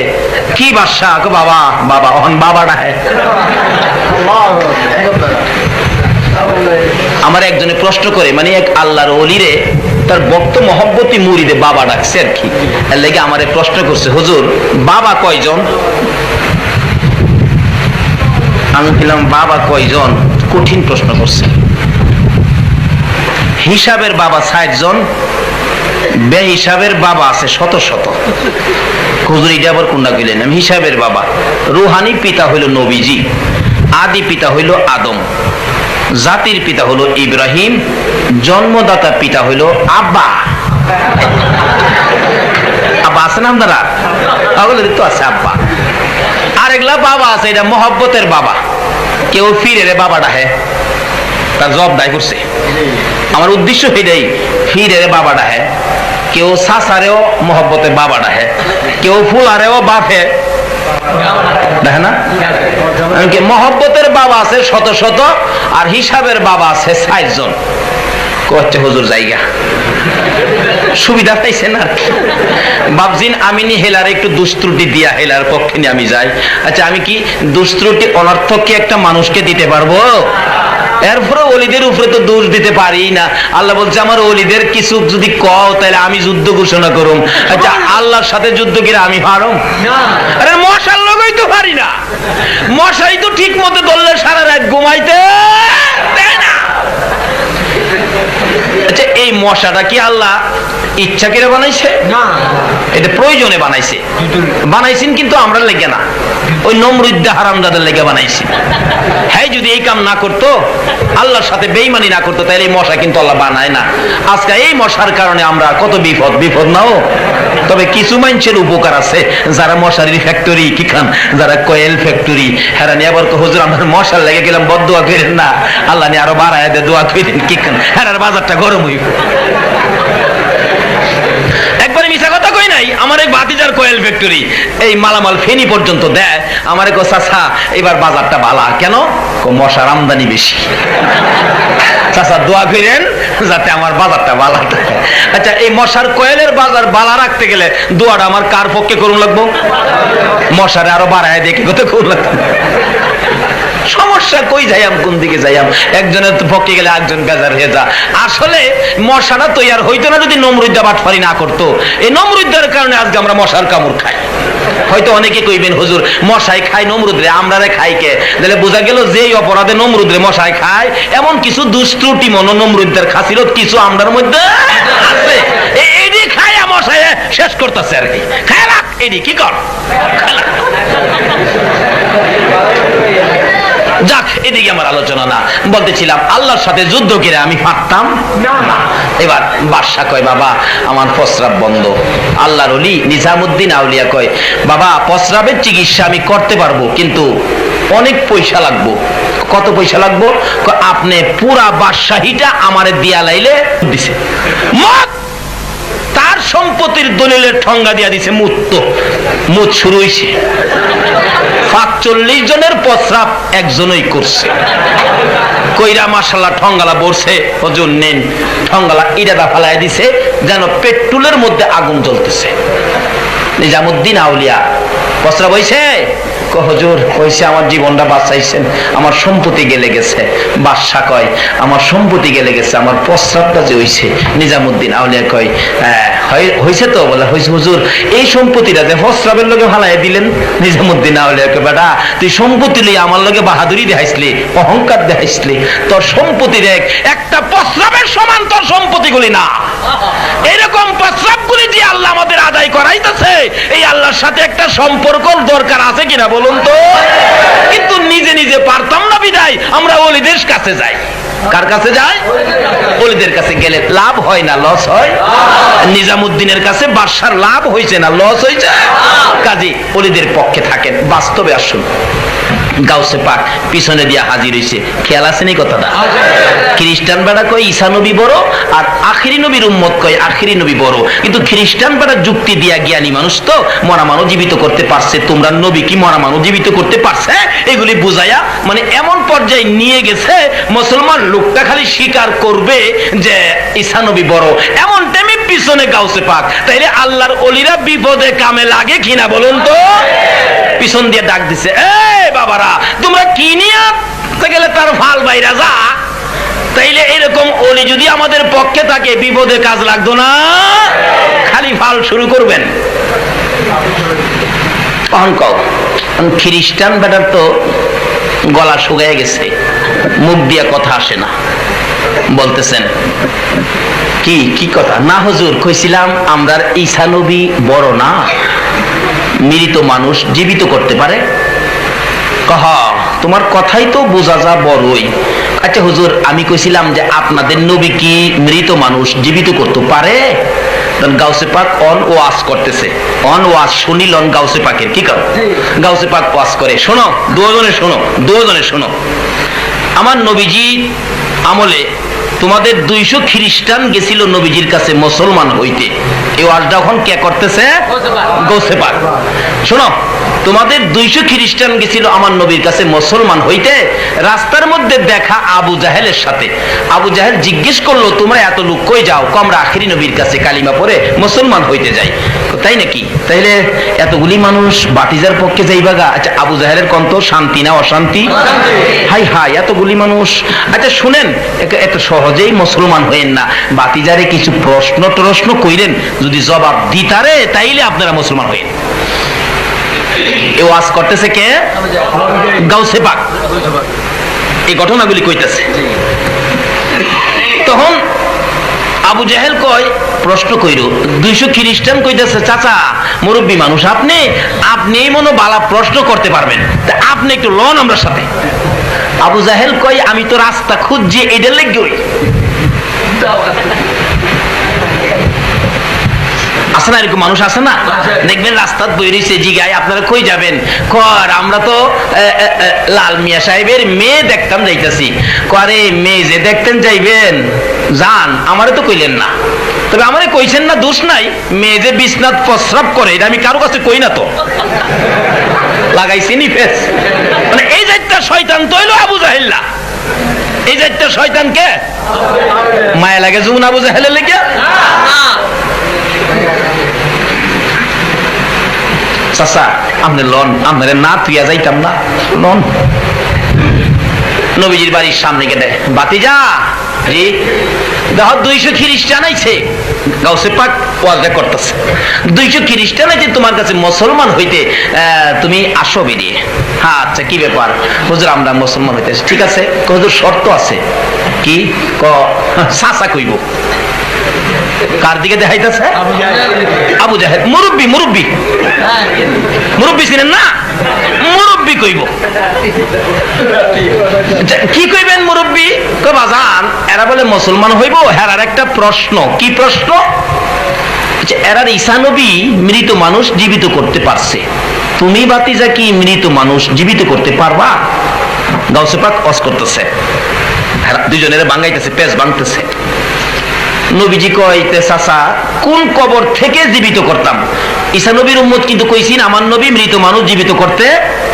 কি বাদশা? বাবা বাবা, ওহন বাবা ডাহে। আমার একজনে প্রশ্ন করে, মানে এক আল্লাহর ওলিরে তার ভক্ত মহব্বতী মুরিদে বাবা ডাকছে আর কি। এর লেগে আমারে প্রশ্ন করছে, হুজুর বাবা কয়জন? আমি বললাম বাবা কয়জন? কঠিন প্রশ্ন করছে। হিসাবের বাবা 60 জন, বে হিসাবের বাবা আছে শত শত। হুজুর এটা আবার কোনটা কইলেন? আমি হিসাবের বাবা। রুহানি পিতা হইল নবীজি, আদি পিতা হইল আদম, জাতির পিতা হলো ইব্রাহিম, জন্মদাতা পিতা হইল আব্বা। আব্বা আছে না আপনারা? তো আছে আব্বা। আরেকলা বাবা আছে, এটা মহব্বতের বাবা। কেউ ফিরে রে বাবা ডাহে, তার জব দায় করছে। আমার উদ্দেশ্য এটাই, ফিরে রে বাবা ডাহে। কেউ সাসারেও মহব্বতে বাবা ডাহে, কেউ ফুলারেও বাপে দেখে না। মহব্বতের বাবা আছে শত শত, আর হিসাবের বাবা আছে 60 জন। করছে হুজুর জায়গা সুবিধা পাইছেন আর কি। বাবজিন আমি নি হেলার একটু দুষ্ত্রুটি দিয়া হেলার পক্ষে নিয়ে আমি যাই। আচ্ছা আমি কি দুষ্ত্রুটি অনর্থক কি একটা মানুষকে দিতে পারবো? এরপরে ওলিদের উপরে তো দোষ দিতে পারি না। আল্লাহ বলছে আমার ওলিদের কিছু যদি কও তাহলে আমি যুদ্ধ ঘোষণা করুম। আচ্ছা আল্লাহর সাথে যুদ্ধ কিরা আমি পারুম? আরে মশার লগই তো পারি না। মশাই তো ঠিক মতো ধরলে সারা রাত ঘুমাইতে দেয় না। আচ্ছা এই মশাটা কি আল্লাহ ইচ্ছা করে বানাইছে? না, এটা প্রয়োজনে বানাইছে। বানাইছেন কিন্তু আমরা লেগে না, ওই নমরুদ্দা হারামজাদার লেগে বানাইছি। হ্যাঁ যদি এই কাম না করতো, আল্লাহর সাথে বেঈমানি না করতো, তাহলে এই মশা কিন্তু আল্লাহ বানায় না। আজকে এই মশার কারণে আমরা কত বিপদ নাও। তবে কিছু মানুষের উপকার আছে, যারা মশারির ফ্যাক্টরি কি খান, যারা কয়েল ফ্যাক্টরি, হেরানি আবার হুজুর আমার মশার লেগে গেলাম বদদোয়া করেন না, আল্লাহ নিয়ে আরো বাড়ায় দে দোয়া করেন কি খান, হেরার বাজারটা গরম হইব। একবারে মিছা কথা কই নাই। আমার এই বাতিজার কয়েল ফ্যাক্টরি এই মালামাল ফেনি পর্যন্ত দেয়। আমার কো চাচা এবার বাজারটা বালা কেন? মশার আমদানি বেশি। চাচা দোয়া করেন যাতে আমার বাজারটা বালা থাকে। আচ্ছা এই মশার কয়েলের বাজার বালা রাখতে গেলে দোয়াটা আমার কার পক্ষে করুন লাগবো? মশারে আরো বাড়ায় দেখে কত করুন লাগবে। সমস্যা কই যাইয়াম, কোন দিকে যাইয়াম? একজনের পক্ষে গেলে একজন বেজার হয়ে যা। আসলে মশাটা তৈয়ার হইতো না যদি নমরুদ্দা বাটফারি না করতো। এই নমরুদ্দার কারণে আজকে আমরা মশার কামড় খাই। হয়তো অনেকে কইবেন হুজুর মশাই খাই নমরুদরে, আমরা রে খাই কে? তাহলে বোঝা গেল যেই অপরাধে নমরুদরে মশাই খায়, এমন কিছু দুষ্ত্রুটি মন নমরুদ্দার খাসিল কিছু আমরার মধ্যে আছে। এডি খায় মশাই শেষ করতেছে আর কি। খায় রাখ এডি কি কর। যাক এদিকে আমার আলোচনা না। বলতেছিলাম আল্লাহর সাথে যুদ্ধ করে আমি পারতাম না। এবার বাদশা কয় বাবা আমার প্রস্রাব বন্ধ। আল্লাহর ওলি নিজামুদ্দিন আউলিয়া কয় বাবা প্রস্রাবের চিকিৎসা আমি করতে পারবো, কিন্তু অনেক পয়সা লাগবো। কত পয়সা লাগবো? আপনি পুরা বাদশাহীটা আমারে দিয়া লাইলে দিছে। মত তার সম্পত্তির দলিলের ঠঙ্গা দিয়া দিছে। মুত শুরু হইছে। 45 জনের প্রস্রাব একজনই করছে। কইরা মাশাআল্লাহ ঠঙ্গালা বসে হুজুর নেন। ঠঙ্গালা ইরাদা ফালাই দিছে যেন পেট্রোলের মধ্যে আগুন জ্বলতেছে। নিজামুদ্দিন আউলিয়া প্রস্রাব হইছে? হুজুর হইছে, আমার জীবনটা বাঁচাইছেন, আমার সম্পত্তি গেলে গেছে। বাদশা কয় আমার সম্পত্তি গেলে গেছে, আমার প্রস্রাবটা যে হইছে। নিজামুদ্দিন আউলিয়া কয় হইছে তো? বলে হইছে হুজুর। এই সম্পত্তিটা যে প্রস্রাবের লগে ফালাই দিলেন। নিজামুদ্দিন আউলিয়া কয় বেটা তুই সম্পত্তি লই আমার লগে বাহাদুরি দেখাইছলি, অহংকার দেখাইছলি। তোর সম্পত্তি দেখ একটা প্রস্রাবের সমান তোর সম্পত্তিগুলি না। এরকম প্রস্রাবগুলি দিয়ে আল্লাহ আমাদের আদায় করাইতেছে। এই আল্লাহর সাথে একটা সম্পর্ক দরকার আছে কিনা বলুন তো? কিন্তু নিজে নিজে পারতাম না বিদায় আমরা ওলিদের কাছে যাই। কার কাছে যায়? ওলিদের কাছে গেলে লাভ হয় না লস হয়? নিজামুদ্দিনের কাছে বাদশার লাভ হয়েছে না লস হয়েছে? কাজী ওলিদের পক্ষে থাকেন। বাস্তবে আসুন গাউসে পাক পিছনে দিয়া হাজির হইছে। খেয়াল আছে নি কথাটা? খ্রিস্টান বেড়া কয় ঈসা নবী বড়, আর আখিরি নবীর উম্মত কয় আখিরি নবী বড়। কিন্তু খ্রিস্টান বেড়া যুক্তি দিয়া জ্ঞানী মানুষ তো মরা মানুষ জীবিত করতে পারছে, তোমরা নবী কি মরা মানুষ জীবিত করতে পারছে? এগুলি বুঝাইয়া মানে এমন পর্যায়ে নিয়ে গেছে মুসলমান লোকটা খালি স্বীকার করবে যে ঈসা নবী বড়। এমন টাইমে পিছনে গাউসে পাক। তাইলে আল্লাহর ওলিরা বিপদে কামে লাগে কিনা বলুন তো? পিছন দিয়ে ডাক দিছে, এই বাবারা তোমরা কি নিয়ে গেলে তার ফাল বাইরা যা। তাইলে এরকম ওলি যদি আমাদের পক্ষে থাকে বিপদে কাজ লাগতো না, খালি ফাল শুরু করবেন। খ্রিস্টান বেটার তো গলা শুকিয়ে গেছে, মুখ দিয়া কথা আসে না। বলতেছেন কি কি কথা? না হুজুর, কইছিলাম আমরা ঈসা নবী বড় না, মৃত মানুষ জীবিত করতে পারে। কহা তোমার কথাই তো বোঝা যা বড়ই। আচ্ছা হুজুর, আমি কইছিলাম যে আপনাদের নবী কি মৃত মানুষ জীবিত করতে পারে? গাউসে পাক অন ওয়াজ করতেছে, অন ওয়াজ শুনিলন গাউসে পাকের কি কারণ? গাউসে পাক ওয়াজ করে, শোনো দুজনে শোনো, দুজনে শোনো। আমার নবীজি আমলে তোমাদের 200 খ্রিস্টান গেছিল নবীজির কাছে মুসলমান হইতে। এই ওয়াজটা এখন কে করতেছে? গাউসে পাক। শোনো, তোমাদের 200 খ্রিস্টান গেছিল আমার নবীর কাছে মুসলমান হইতে। রাস্তার মধ্যে দেখা আবু জাহেলের সাথে। আবু জাহেল জিজ্ঞেস করলো, তোমরা এত লোক কই যাও? আমরা আখিরি নবীর কাছে কালিমা পড়ে মুসলমান হইতে যাই। তাই নাকি? তাইলে এতগুলি মানুষ বাতিজার পক্ষে যাইবা গা? আচ্ছা আবু জাহেলের কন্ত শান্তি না অশান্তি? হাই হাই, এতগুলি মানুষ। আচ্ছা শুনেন, এত সহজেই মুসলমান হইেন না, বাতিজারে কিছু প্রশ্ন কইরেন, যদি জবাব দিতারে তাইলে আপনারা মুসলমান হইেন। এ ওয়াজ করতেছে কে? গাউসে পাক। এই ঘটনাগুলি কইতেছে। তখন আবু জাহেল কয়, প্রশ্ন কইরো। 200 খ্রিস্টান কইতেছে, চাচা মুরব্বী মানুষ আপনি মনে বালা প্রশ্ন করতে পারবেন, তা আপনি একটু লন আমরা সাথে। আবু জাহেল কয়, আমি তো রাস্তা খুঁজছি, এটার লেগে ওই আছে না, এরকম মানুষ আছে না? দেখবেন রাস্তায় বই রয়েছে, জিগায় আপনারা কই যাবেন? কর আমরা তো লাল মিয়া সাহেবের মেয়ে দেখতাম যাইতেছি। করে মেয়ে যে দেখতেন যাইবেন, যান, আমারে তো কইলেন না। তবে আমারে কইছেন না, দোষ নাই। মেয়ে যে বিছনাত প্রস্রাব করে, এটা আমি কারো কাছে কই না তো, লাগাইছি নি ফেস। মানে এই যাইটা শয়তান তো হইলো আবু জাহেল না। এই যাইটা শয়তান কে? মায়া লাগে যুন আবু জাহেলের লেগে? চাচা আপনি লন, আপনার না তুইয়া যাইতাম না, লন। নবীজির বাড়ির সামনে গেলে, বাতিজা জি দেখো 200 খ্রিস্টান আইছে। গাউসে পাক ওয়াজটা করতেছে, 200 খ্রিস্টান আইছে তোমার কাছে মুসলমান হইতে, তুমি আসো বেরিয়ে। হ্যাঁ আচ্ছা কি ব্যাপার? হুজুর আমরা মুসলমান হইতেছি। ঠিক আছে, হুজুর শর্ত আছে। কি? চাচা কইব। কার দিকে দেখাইতেছে? আবু জাহেল। মুরব্বী মুরব্বী মুরব্বী ছিলেন না, মুরব্বী কইব। কি কইবেন মুরব্বী? বাজান এরা বলে মুসলমান হইব, হেরার একটা প্রশ্ন। কি প্রশ্ন? এরার ঈসা নবী মৃত মানুষ জীবিত করতে পারছে, তুমি বাতিজা কি মৃত মানুষ জীবিত করতে পারবা? গাউসে পাক ওয়াজ করতেছে, দুজনের বাঙ্গাইতেছে, পেজ ভাঙতেছে। নবীজি কইতে, চাচা কোন কবর থেকে জীবিত করতাম? ঈসা নবীর উম্মত কিন্তু কইছিন আমার নবী মৃত মানুষ জীবিত করতে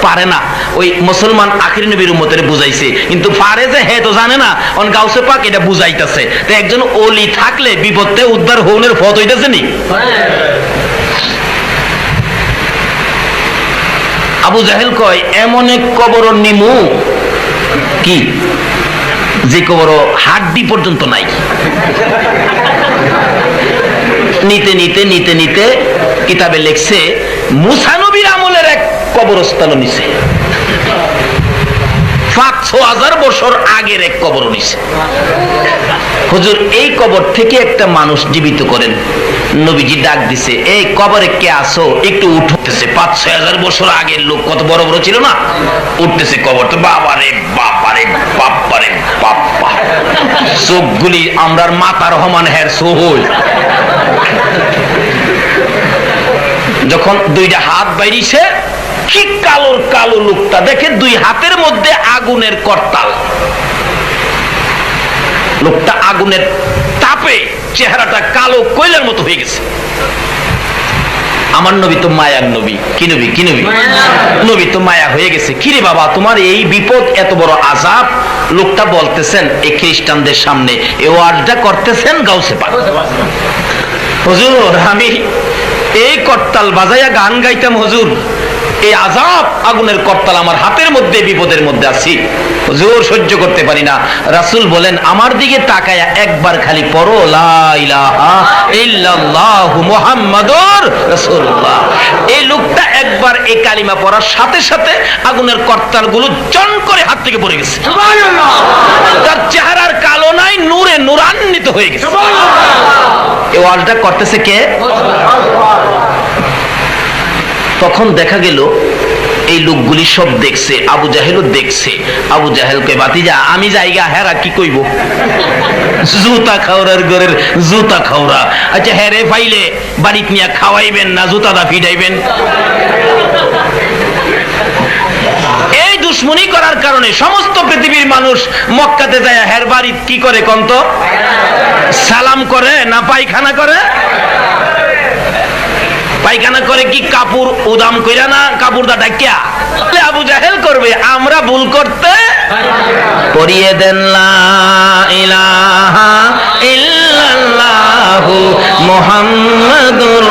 পারে না। ওই মুসলমান আখির নবীর উম্মতের বুঝাইছে, কিন্তু পারে যে হে তো জানে না। অন গাউসে পাক এটা বুঝাইতেছে। তো একজন ওলি থাকলে বিপদে উদ্ধার হওয়ার পথ হইতেছে নি? আবু জাহেল কয়, এমন এক কবর নিমু কি যে কবর হাড্ডি পর্যন্ত নাই। নিতে নিতে নিতে নিতে কিতাবে লেখছে, মুসা নবীর আমলের এক কবরস্থান নিছে, 5-6 বছর আগের এক কবর নিছে। হুজুর এই কবর থেকে একটা মানুষ জীবিত করেন। নবীজি ডাক দিছে, এই কবরে কে আসো, একটু উঠতেছে। 5-6 বছর আগের লোক, কত বড় বড় ছিল না, উঠতেছে কবর। তো বাবারে বাবারে বাবারে বাবা, চোখগুলি আমরার মাতা রহমান হের সোহল। যখন 2টা হাত বাইরিছে, কি কালোর কালো লোকটা দেখে, 2 হাতের মধ্যে আগুনের করতাল। লোকটা আগুনের তাপে চেহারাটা কালো কয়লার মতো হয়ে গেছে। আমার নবী তো মায়ার নবী। কি নবী? কি নবী? নবী তো মায়া হয়ে গেছে। কিরে বাবা তোমার এই বিপদ, এত বড় আযাব? লোকটা বলতেছেন এই খ্রিস্টানদের সামনে, এই ওয়াজটা করতেছেন গাউসে পাক। হুজুর আমি এই করতাল বাজাইয়া গান গাইতাম হুজুর, এই আযাব আগুনের করতাল আমার হাতের মধ্যে, বিপদের মধ্যে আছি, হুজুর সহ্য করতে পারি না। রাসূল বলেন আমার দিকে তাকায়া একবার খালি পড়ো লা ইলাহা ইল্লাল্লাহু মুহাম্মাদুর রাসূলুল্লাহ। এই লোকটা একবার এই কালিমা পড়ার সাথে সাথে আগুনের করতালগুলো জন করে হাত থেকে পড়ে গেছে। সুবহানাল্লাহ। তার চেহারার কালো নাই, নূরে নূরান্বিত হয়ে গেছে। সুবহানাল্লাহ। এই ওয়াজটা করতেছে কে? তখন দেখা গেল এই লোকগুলি সব দেখছে, আবু জাহেলও দেখছে। আবু জাহেলকে বাতিজা আমি জায়গা হেরা কি কইব, জুতা খাওয়ার ঘরের জুতা খাওয়া। আচ্ছা হেরে ফাইলে বাড়িতে নিয়ে খাওয়াইবেন না জুতা দা ফিডাইবেন? এই দুশ্মনী করার কারণে সমস্ত পৃথিবীর মানুষ মক্কাতে যায় হের বাড়িতে কি করে কন্ত? সালাম করে না পায়খানা করে? পায়খানা করে কি কাপড় উদাম কইরা না কাপড় দা ডাকিয়া? আবু জাহেল করবে, আমরা ভুল করতে পড়িয়ে দেন লা ইলাহা ইল্লাল্লাহু মুহাম্মাদুর।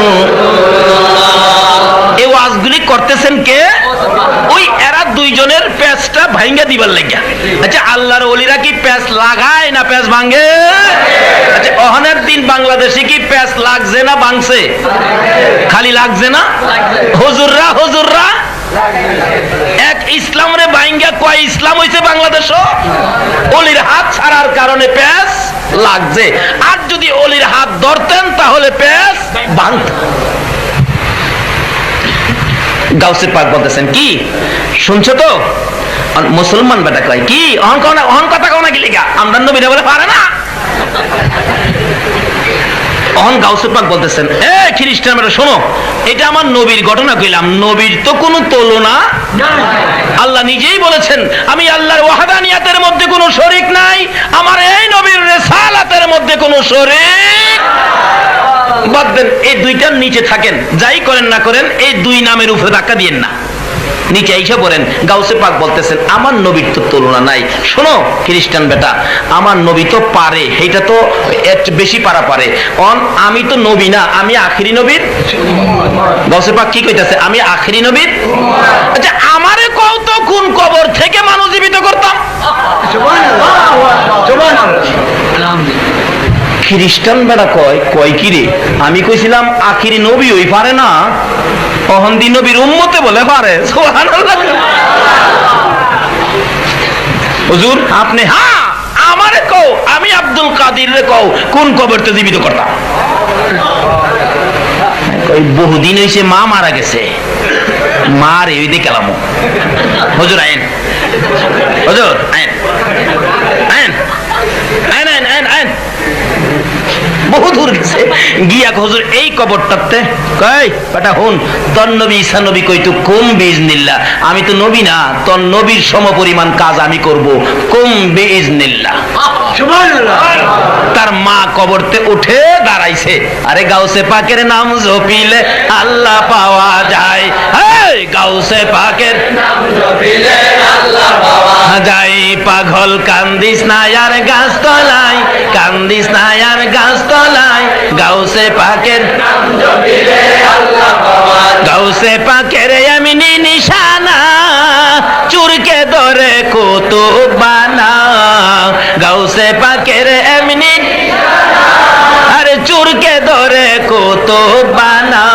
এই ওয়াজগুলি করতেছেন কে? ওই এরা দুইজনের প্যাচটা ভাঙ্গা দিবার লাগিয়া। আচ্ছা আল্লাহর ওলিরা কি প্যাচ লাগায় না প্যাচ ভাঙে? আচ্ছা অহনের দিন বাংলাদেশে কি প্যাচ লাগছে না ভাঙছে? খালি লাগছে না? হুজুররা হুজুররা এক ইসলামরে ভাঙ্গা কয় ইসলাম হইছে বাংলাদেশ? ওলির হাত ছাড়ার কারণে প্যাচ লাগছে। আর যদি ওলির হাত ধরতেন তাহলে প্যাচ ভাঙত। গাউসে পাক বলতেছেন কি শুনছো তো? মুসলমান বেটা কয় কি অহন কথা কও না কি লিগা? আমরা নবীরা বলে পারে না। অহন গাউসে পাক বলতেছেন এ খ্রিস্টান বেটা শোনো, এটা আমার নবীর ঘটনা কইলাম, নবীর তো কোনো তুলনা নাই। আল্লাহ নিজেই বলেছেন আমি আল্লাহর ওয়াহদানিয়াতের মধ্যে কোনো শরীক নাই, আমার এই নবীর রিসালাতের মধ্যে কোনো শরীক। বাদ দেন, এই দুইটার নিচে থাকেন, যাই করেন না করেন এই দুই নামের উপরে ধাক্কা দিয়েন না, নিচে এসে পড়েন। গাউসে পাক বলতেছেন আমার নবীর তো তুলনা নাই। শোনো খ্রিস্টান বেটা, আমার নবী তো পারে, এইটা তো বেশি পারা পারে। আমি তো নবী না, আমি আখিরি নবীর। গাউসে পাক কি কইতাছে? আমি আখিরি নবীর। আচ্ছা আমারে কও তো কোন কবর থেকে মানুষ জীবিত করতাম? খ্রিস্টান বেটা কয় কি রে? আমি কইছিলাম আখিরি নবী ওই পারে না, অহন্দি নবীর উম্মতে বলে পারে। সুবহানাল্লাহ। হুজুর আপনি হ্যাঁ আমারে কও, আমি আব্দুল কাদির রে কও কোন কবরতে জীবিত করতাম? কই বহুদিন হইছে মা মারা গেছে, মা রে ওই দেখালাম। হুজুর আইন, হুজুর আইন আইন আইন আইন আইন আইন। বহু দূর গেছে গিয়া হুজুর এই কবরটাতে কই বেটা হুন তোর নবী ঈসা নবী কইতো কুম বিইজনিল্লাহ। আমি তো নবী না, তোর নবীর সমপরিমাণ কাজ আমি করব, কুম বিইজনিল্লাহ। সুবহানাল্লাহ। তার মা কবরতে উঠে দাঁড়াইছে। আরে গাউসে পাকের নাম জপিলে আল্লাহ পাওয়া যায়, এই গাউসে পাকের নাম জপিলে আল্লাহ পাওয়া যায়। পাগল কান্দিস না আর গাছ তলায়, কান্দিস না আর গাছ তলায়, গাউসে পাকের নাম জপিলে আল্লাহ পাওয়া যায়। গাউসে পাকের এমনি নিশানা চুরকে ধরে কুতুব বানা, গাউসে পাকের এমনি আরে চুরকে ধরে কুতুব বানা।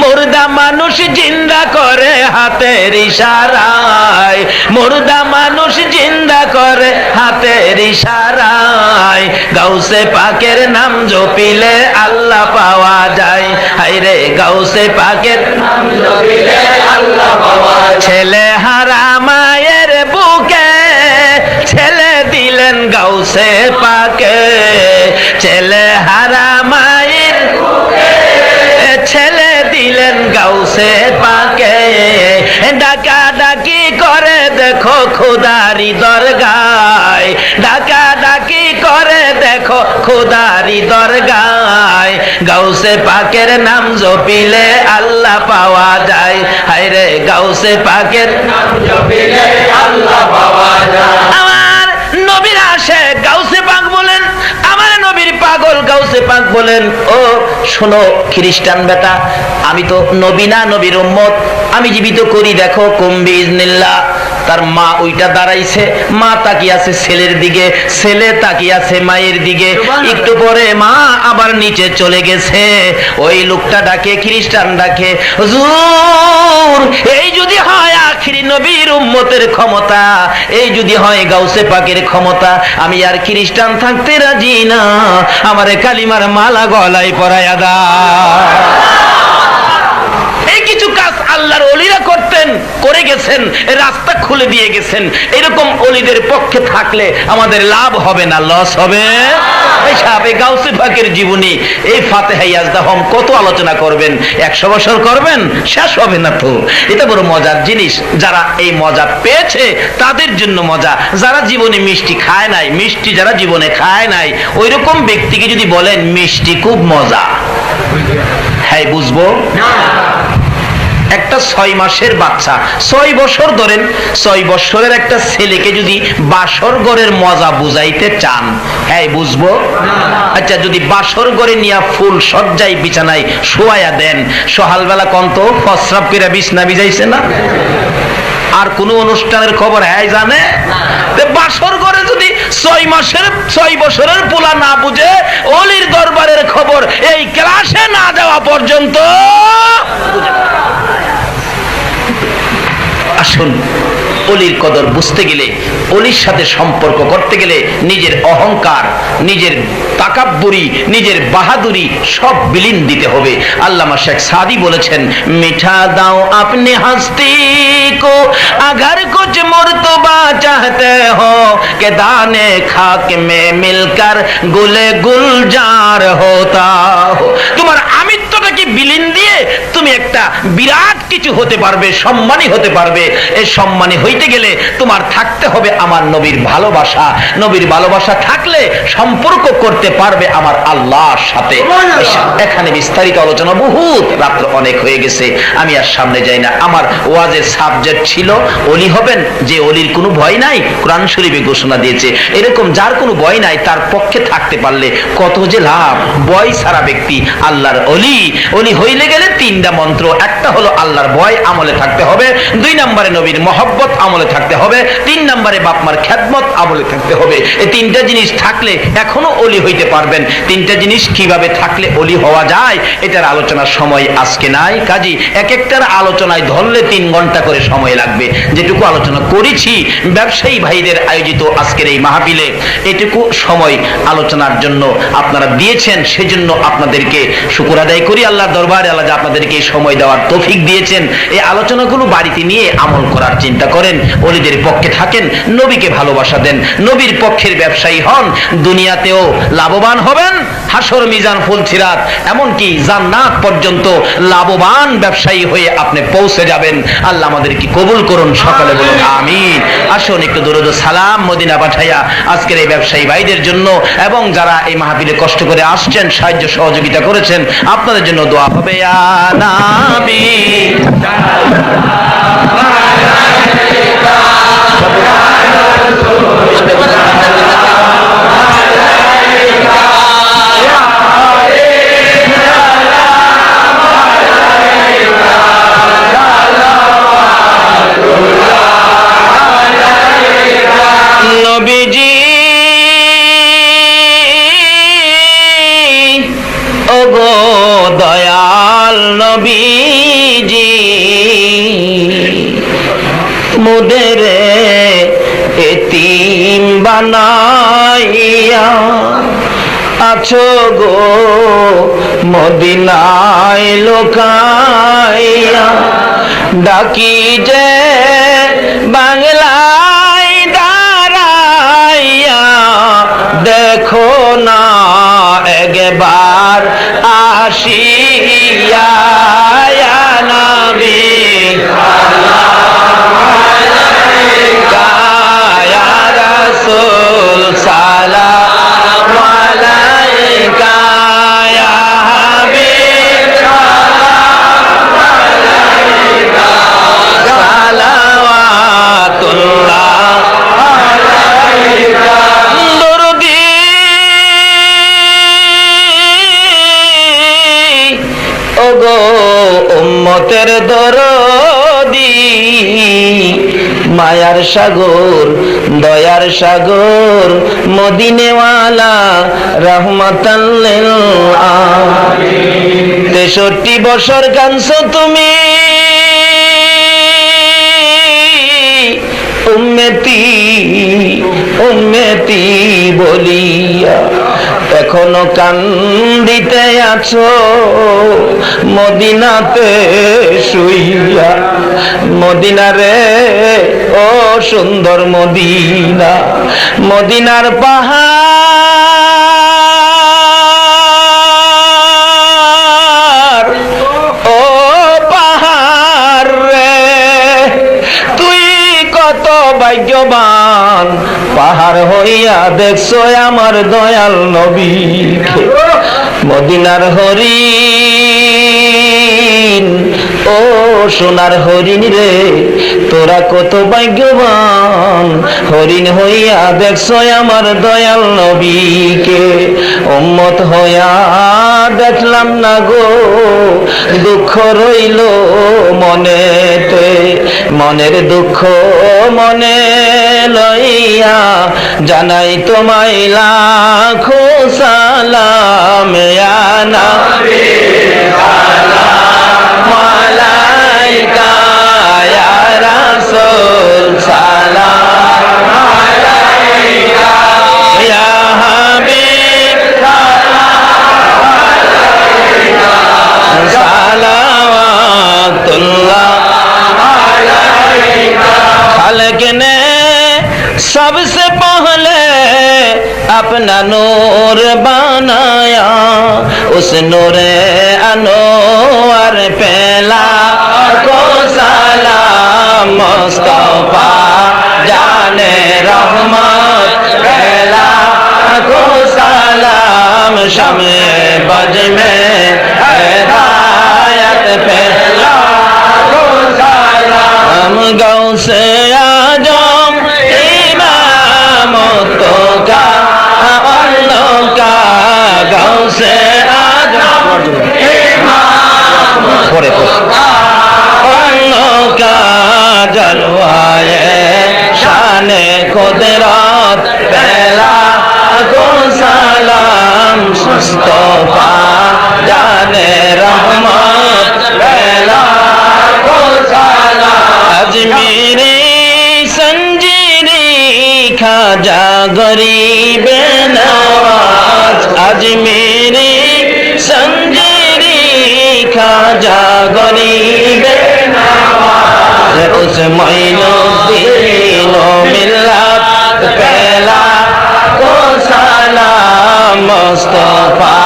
মুর্দা মানুষ জিন্দা করে হাতের ইশারায়, মুর্দা মানুষ জিন্দা করে হাতের ইশারায়। গাউসে পাকের নাম জপিলে আল্লাহ পাওয়া যায়, হায়রে গাউসে পাকের নাম জপিলে আল্লাহ পাওয়া যায়। ছেলে হারা মায়ের বুকে ছেলে দিলেন গাউসে পাকে, ছেলে হারা মায়ের বুকে ছেলে দিলেন গাউসে পাকে। ডাকা ডাকি করে দেখো খোদারি দরগায়, ডাকা ডাকি করে দেখো খোদারি দরগায়। গাউসে পাকের নাম জপিলে আল্লাহ পাওয়া যায়, হায়রে গাউসে পাকের নাম জপিলে আল্লাহ পাওয়া যায়। আমার নবীর আশিক গাউসে পাক বলেন, আমার নবীর পাগল গাউসে পাক বলেন ও শোনো খ্রিস্টান বেটা, আমি তো নবী না, নবীর উম্মত, আমি জীবিত করি দেখো কুম্বি ইজনিল্লাহ। তার মা ওইটা দাঁড়াইছে, মা তাকিয়ে আছে ছেলের দিকে, ছেলে তাকিয়ে আছে মায়ের দিকে। একটু পরে মা আবার নিচে চলে গেছে। ওই লোকটা ডাকে, খ্রিস্টান ডাকে, হুজুর এই যদি হয় আখিরি নবীর উম্মতের ক্ষমতা, এই যদি হয় গাউসে পাকের ক্ষমতা, আমি আর খ্রিস্টান থাকতে রাজি না, আমারে কালিমার মালা গলায় পরায়া দাও। এই কিছু কাজ আল্লাহর ওলিরা করতেন, করে গেছেন, রাস্তা খুলে দিয়ে গেছেন। এরকম ওলিদের পক্ষে থাকলে আমাদের লাভ হবে না, লস হবে। এই সাহাবে গাউসে পাকের জীবনী, এই ফাতিহা ইয়াজদাহম কত আলোচনা করবেন, 100 বছর করবেন, শেষ হবে না তো। এটা বড় মজার জিনিস। যারা এই মজা পেয়েছে তাদের জন্য মজা। যারা জীবনে মিষ্টি খায় নাই, মিষ্টি যারা জীবনে খায় নাই, ওই রকম ব্যক্তিকে যদি বলেন মিষ্টি খুব মজা, হ্যাঁ বুঝবো না। একটা 6 মাসের বাচ্চা, 6 বছর ধরেন, 6 বছরের একটা ছেলেকে যদি বাসর ঘরের মজা বুঝাইতে চান, হ্যাঁ বুঝবো। আচ্ছা যদি বাসর ঘরে নিয়ে ফুল সজ্জায় বিছানায় শোয়ায়া দেন, সকালবেলা কন্ত ফসরাব করে বিছনা ভিজাইছে না? আর কোন অনুষ্ঠানের খবর হ্যাঁ জানে? বাসর ঘরে যদি 6 মাসের 6 বছরের পোলা না বুঝে, ওলির দরবারের খবর এই ক্লাসে না যাওয়া পর্যন্ত বুঝে না। আসুন, অলির কদর বুঝতে গেলে, অলির সাথে সম্পর্ক করতে গেলে নিজের অহংকার, নিজের তাকাব্বুরি, নিজের বাহাদুরি সব বিলীন দিতে হবে। আল্লামা শেখ সাদি বলেছেন, মিঠা দাও আপনি হস্তি को अगर कुछ मर्तबा चाहते हो कि दाने खाक में मिलकर गुले गुलजार होता हो। তোমার আমিত্বটাকে বিলীন দিয়ে তুমি একটা বিরাট কিছু হতে পারবে, সম্মানী হতে পারবে। এই সম্মানী হইতে গেলে তোমার থাকতে হবে আমার নবীর ভালোবাসা। নবীর ভালোবাসা থাকলে সম্পর্ক করতে পারবে আমার আল্লাহর সাথে। এখানে বিস্তারিত আলোচনা বহুত, রাত্র অনেক হয়ে গেছে, আমি আর সামনে যাই না। আমার ওয়াজের সাবজেক্ট ছিল ওলি হবেন যে অলির কোনো ভয় নাই। কোরআন শরীফে ঘোষণা দিয়েছে এরকম যার কোনো ভয় নাই তার পক্ষে থাকতে পারলে কত যে লাভ। ভয় ছাড়া ব্যক্তি আল্লাহর অলি। অলি হইলে গেলে 3টা মন্ত্র, একটা হলো আল্লাহর ভয় আমলে থাকতে হবে, 2 নম্বরে নবীর মহব্বত আমলে থাকতে হবে, 3 নম্বরে বাপমার খেদমত আমলে থাকতে হবে। এই 3টা জিনিস থাকলে এখনো অলি হইতে পারবেন। 3টা জিনিস কিভাবে থাকলে অলি হওয়া যায় এটার আলোচনার সময় আজকে নাই। কাজী এক একটার আলোচনায় ধরলে 3 ঘন্টা করে সময় লাগবে। যেটুকু আলোচনা করেছি ব্যবসায়ী ভাইদের আয়োজিত আজকের এই মাহফিলে, এটুকু সময় আলোচনার জন্য আপনারা দিয়েছেন, সেজন্য আপনাদেরকে শুকর আদায় করি আল্লাহর দরবারে। আল্লাহ যে আপনাদেরকে এই সময় দেওয়ার তৌফিক দিয়েছেন, এই আলোচনাগুলো বাড়িতে নিয়ে আমল করার চিন্তা করেন, ওলিদের পক্ষে থাকেন, নবীকে ভালোবাসা দেন, নবীর পক্ষের ব্যবসায়ী হন, দুনিয়াতেও লাভবান হবেন, হাসর মিজান ফুলছিরাত এমনকি জান্নাত পর্যন্ত লাভবান ব্যবসায়ী হয়ে আপনি পৌঁছে যাবেন। আল্লাহ আমাদেরকে কবুল করুন, সকালে বলুন আমিন। আসুন একটু দরুদ ও সালাম মদিনা পাঠাইয়া আজকের এই ব্যবসায়ী ভাইদের জন্য এবং যারা এই মাহফিলে কষ্ট করে আসছেন, সাহায্য সহযোগিতা করেছেন, আপনাদের জন্য দোয়া হবে। ইয়া নবী নবীজি ওগো দয়াল নবীজি, মোদের এতিম বানাইয়া আছো গো মদিনায় লোকাইয়া, ডাকি যে বাংলায় দাঁড়াইয়া, দেখো না একবার আসিয়া। ইয়া নবী ইয়া রাসূল সালাম আলাইকা, ইয়া হাবিব সালাম আলাইকা, সালাওয়াতুল্লাহ আলাইকা। দরুদি মায়ার সাগর দয়ার সাগর মদিনেওয়ালা রহমাতাল লিল আলামিন 63 বছর কাঁদছো তুমি উম্মতি উম্মতি বলিয়া, এখনো কান্দিতে আছো মদিনাতে শুইয়া। মদিনা রে ও সুন্দর মদিনা, মদিনার পাহাড় ও পাহাড় রে, তুই কত ভাগ্যবান পাহাড় হইয়া দেখছো আমার দয়াল নবীকে। মদিনার হরিণ ও সোনার হরিণ রে, তোরা কত ভাগ্যবান হরিণ হইয়া দেখছো আমার দয়াল নবীকে। উম্মত হইয়া দেখলাম না গো, দুঃখ রইল মনেতে, মনের দুঃখ মনে লইয়া জানাই তোমায় লাখো সালাম ইয়া নবী সালাম আলাইকা ইয়া রাসূল সালাম আলাইকা ইয়া হাবিব সালাম আলাইকা সালাওয়াতুল্লাহ আলাইকা। खालिक ने सबसे पहले अपना नूर बनाया, उस नूरे अनवर पहला को सलाम मुस्तफा जाने रहमत पहला को सलाम शमे बज में हिदायत पहला को सलाम गौसे आजम इमाम तो का अल्लाह का गौसे आजम इमाम तो का अल्लाह का जलवाए शाने कुदरत पहला को सलाम मुस्तफा जाने रहमत पहला को सलाम। अजमेरी संजीरी खाजा गरीब नवाज, अजमेरी संजीरी खाजा गरीब नवाज, उस मोइनुद्दीन मिल्लत पहला को सलाम मुस्तफा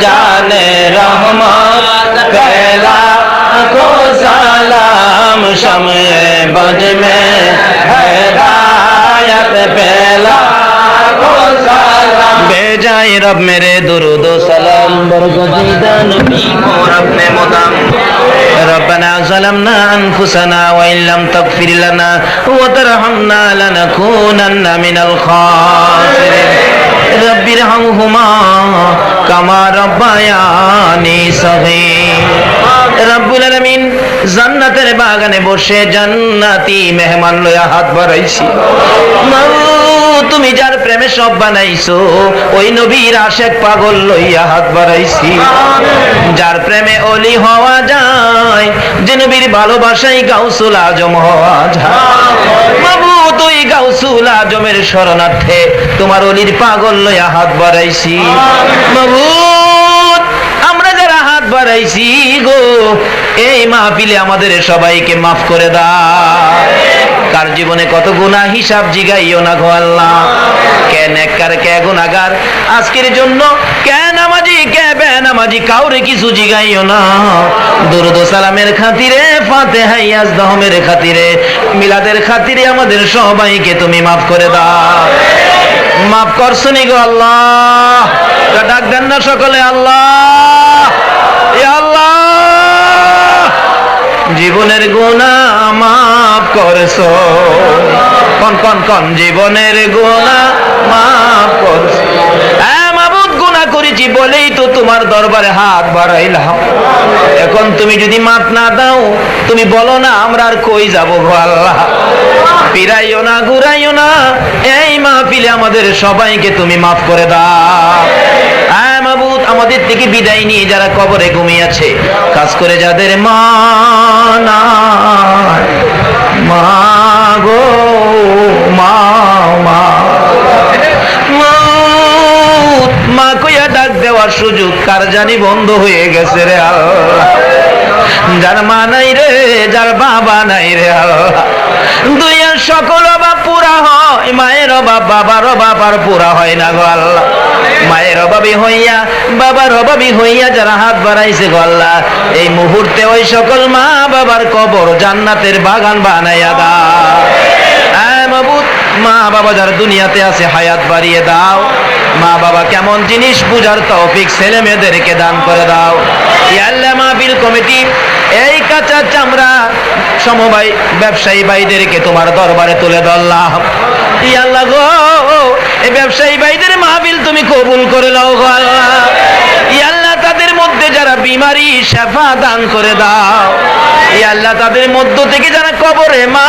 जाने रहमत पहला को सलाम शमे बज में हिदायत पहला को सलाम। बेजाए रब मेरे दुरूद व सलाम बरगज़ीदा नबी को अपने मुदाम। रब्बना ज़लमना अनफुसना व इन लम तग़फिर लना व तरहमना लनकूनन्ना मिनल खासिरिन। रब्बिरहमहुमा कामा रब्बायानी सगीर। रब्बुल आलामीन জান্নাতের বাগানে বসে জান্নাতি মেহমান লয়া হাত বাড়াইছি। তুমি যার প্রেমে সব বানাইছো ওই নবীর আশেক পাগল লইয়া হাত বাড়াইছি। যার প্রেমে অলি হওয়া যায়, যে নবীর ভালোবাসায় গাউসুল আজম হওয়া যায়। মাবুদ ওই গাউসুল আজমের শরণার্থে তোমার অলির পাগল লইয়া হাত বাড়াইছি। মাবুদ আমরা যারা হাত বাড়াইছি গো, এই মাহফিলে আমাদের সবাইকে মাফ করে দাও। কার জীবনে কত গুনাহ হিসাব জিগাইও না গো আল্লাহ। কে নেককার কে গুনাহগার আজকের জন্য কে নামাজি কে বেনামাজি কাউরে কিছু জিগাইও না। দরুদ ও সালামের খাতিরে, ফাতিহা ইয়াজদাহমের খাতিরে, মিলাদের খাতিরে আমাদের সবাইকে তুমি মাফ করে দাও। মাফ করছনি গো আল্লাহ। ডাক দেন না সকলে আল্লাহ ইয়া আল্লাহ। জীবনের গুনাহ মাফ করছো, কোন জীবনের গুনাহ মাফ করছো। মাবুদ গুনাহ করেছি বলেই তো তোমার দরবারে হাত বাড়াইলাম। এখন তুমি যদি মাপ না দাও, তুমি বলো না আমরা আর কই যাব গো আল্লাহ। ফিরাইও না, ঘুরাইও না, এই মাহফিলে আমাদের সবাইকে তুমি মাফ করে দাও। আয় মাবুদ, আমাদের থেকে বিদায় নিয়ে যারা কবরে ঘুমিয়ে আছে, কাজ করে যাদের মা নাই, মা গো মা, মা মা কইয়া ডাক দেওয়ার সুযোগ কার জানি বন্ধ হয়ে গেছে রে আল্লাহ। যার মা নাই রে, যার বাবা নাই রে আল্লাহ, দুইয়ের সকল অভাব পুরা হয়, মায়ের অভাব বাবার অভাব আর পুরা হয় না গো আল্লাহ। মায়ের অভাবী হইয়া, বাবার অভাবী হইয়া যারা হাত বাড়াইছে গো আল্লাহ, এই মুহূর্তে ওই সকল মা বাবার কবর জান্নাতের বাগান বানাইয়া দাও। মাবুদ, মা বাবা যারা দুনিয়াতে আছে হায়াত বাড়িয়ে দাও। মা বাবা কেমন জিনিস বুঝার তৌফিক ছেলে মেয়েদেরকে দান করে দাও। ইয়া আল্লাহ, মাহফিল কমিটি এই কাঁচা চামড়া সমবায় ব্যবসায়ী ভাইদেরকে তোমার দরবারে তুলে ধরলাম। ইয়া আল্লাহ গো, এই ব্যবসায়ী ভাইদের মাহফিল তুমি কবুল করে নাও গো আল্লাহ। ইয়া আল্লাহ, তাদের মধ্যে যারা বিমারি শেফা দান করে দাও। ইয়া আল্লাহ, তাদের মধ্য থেকে যারা কবরে মা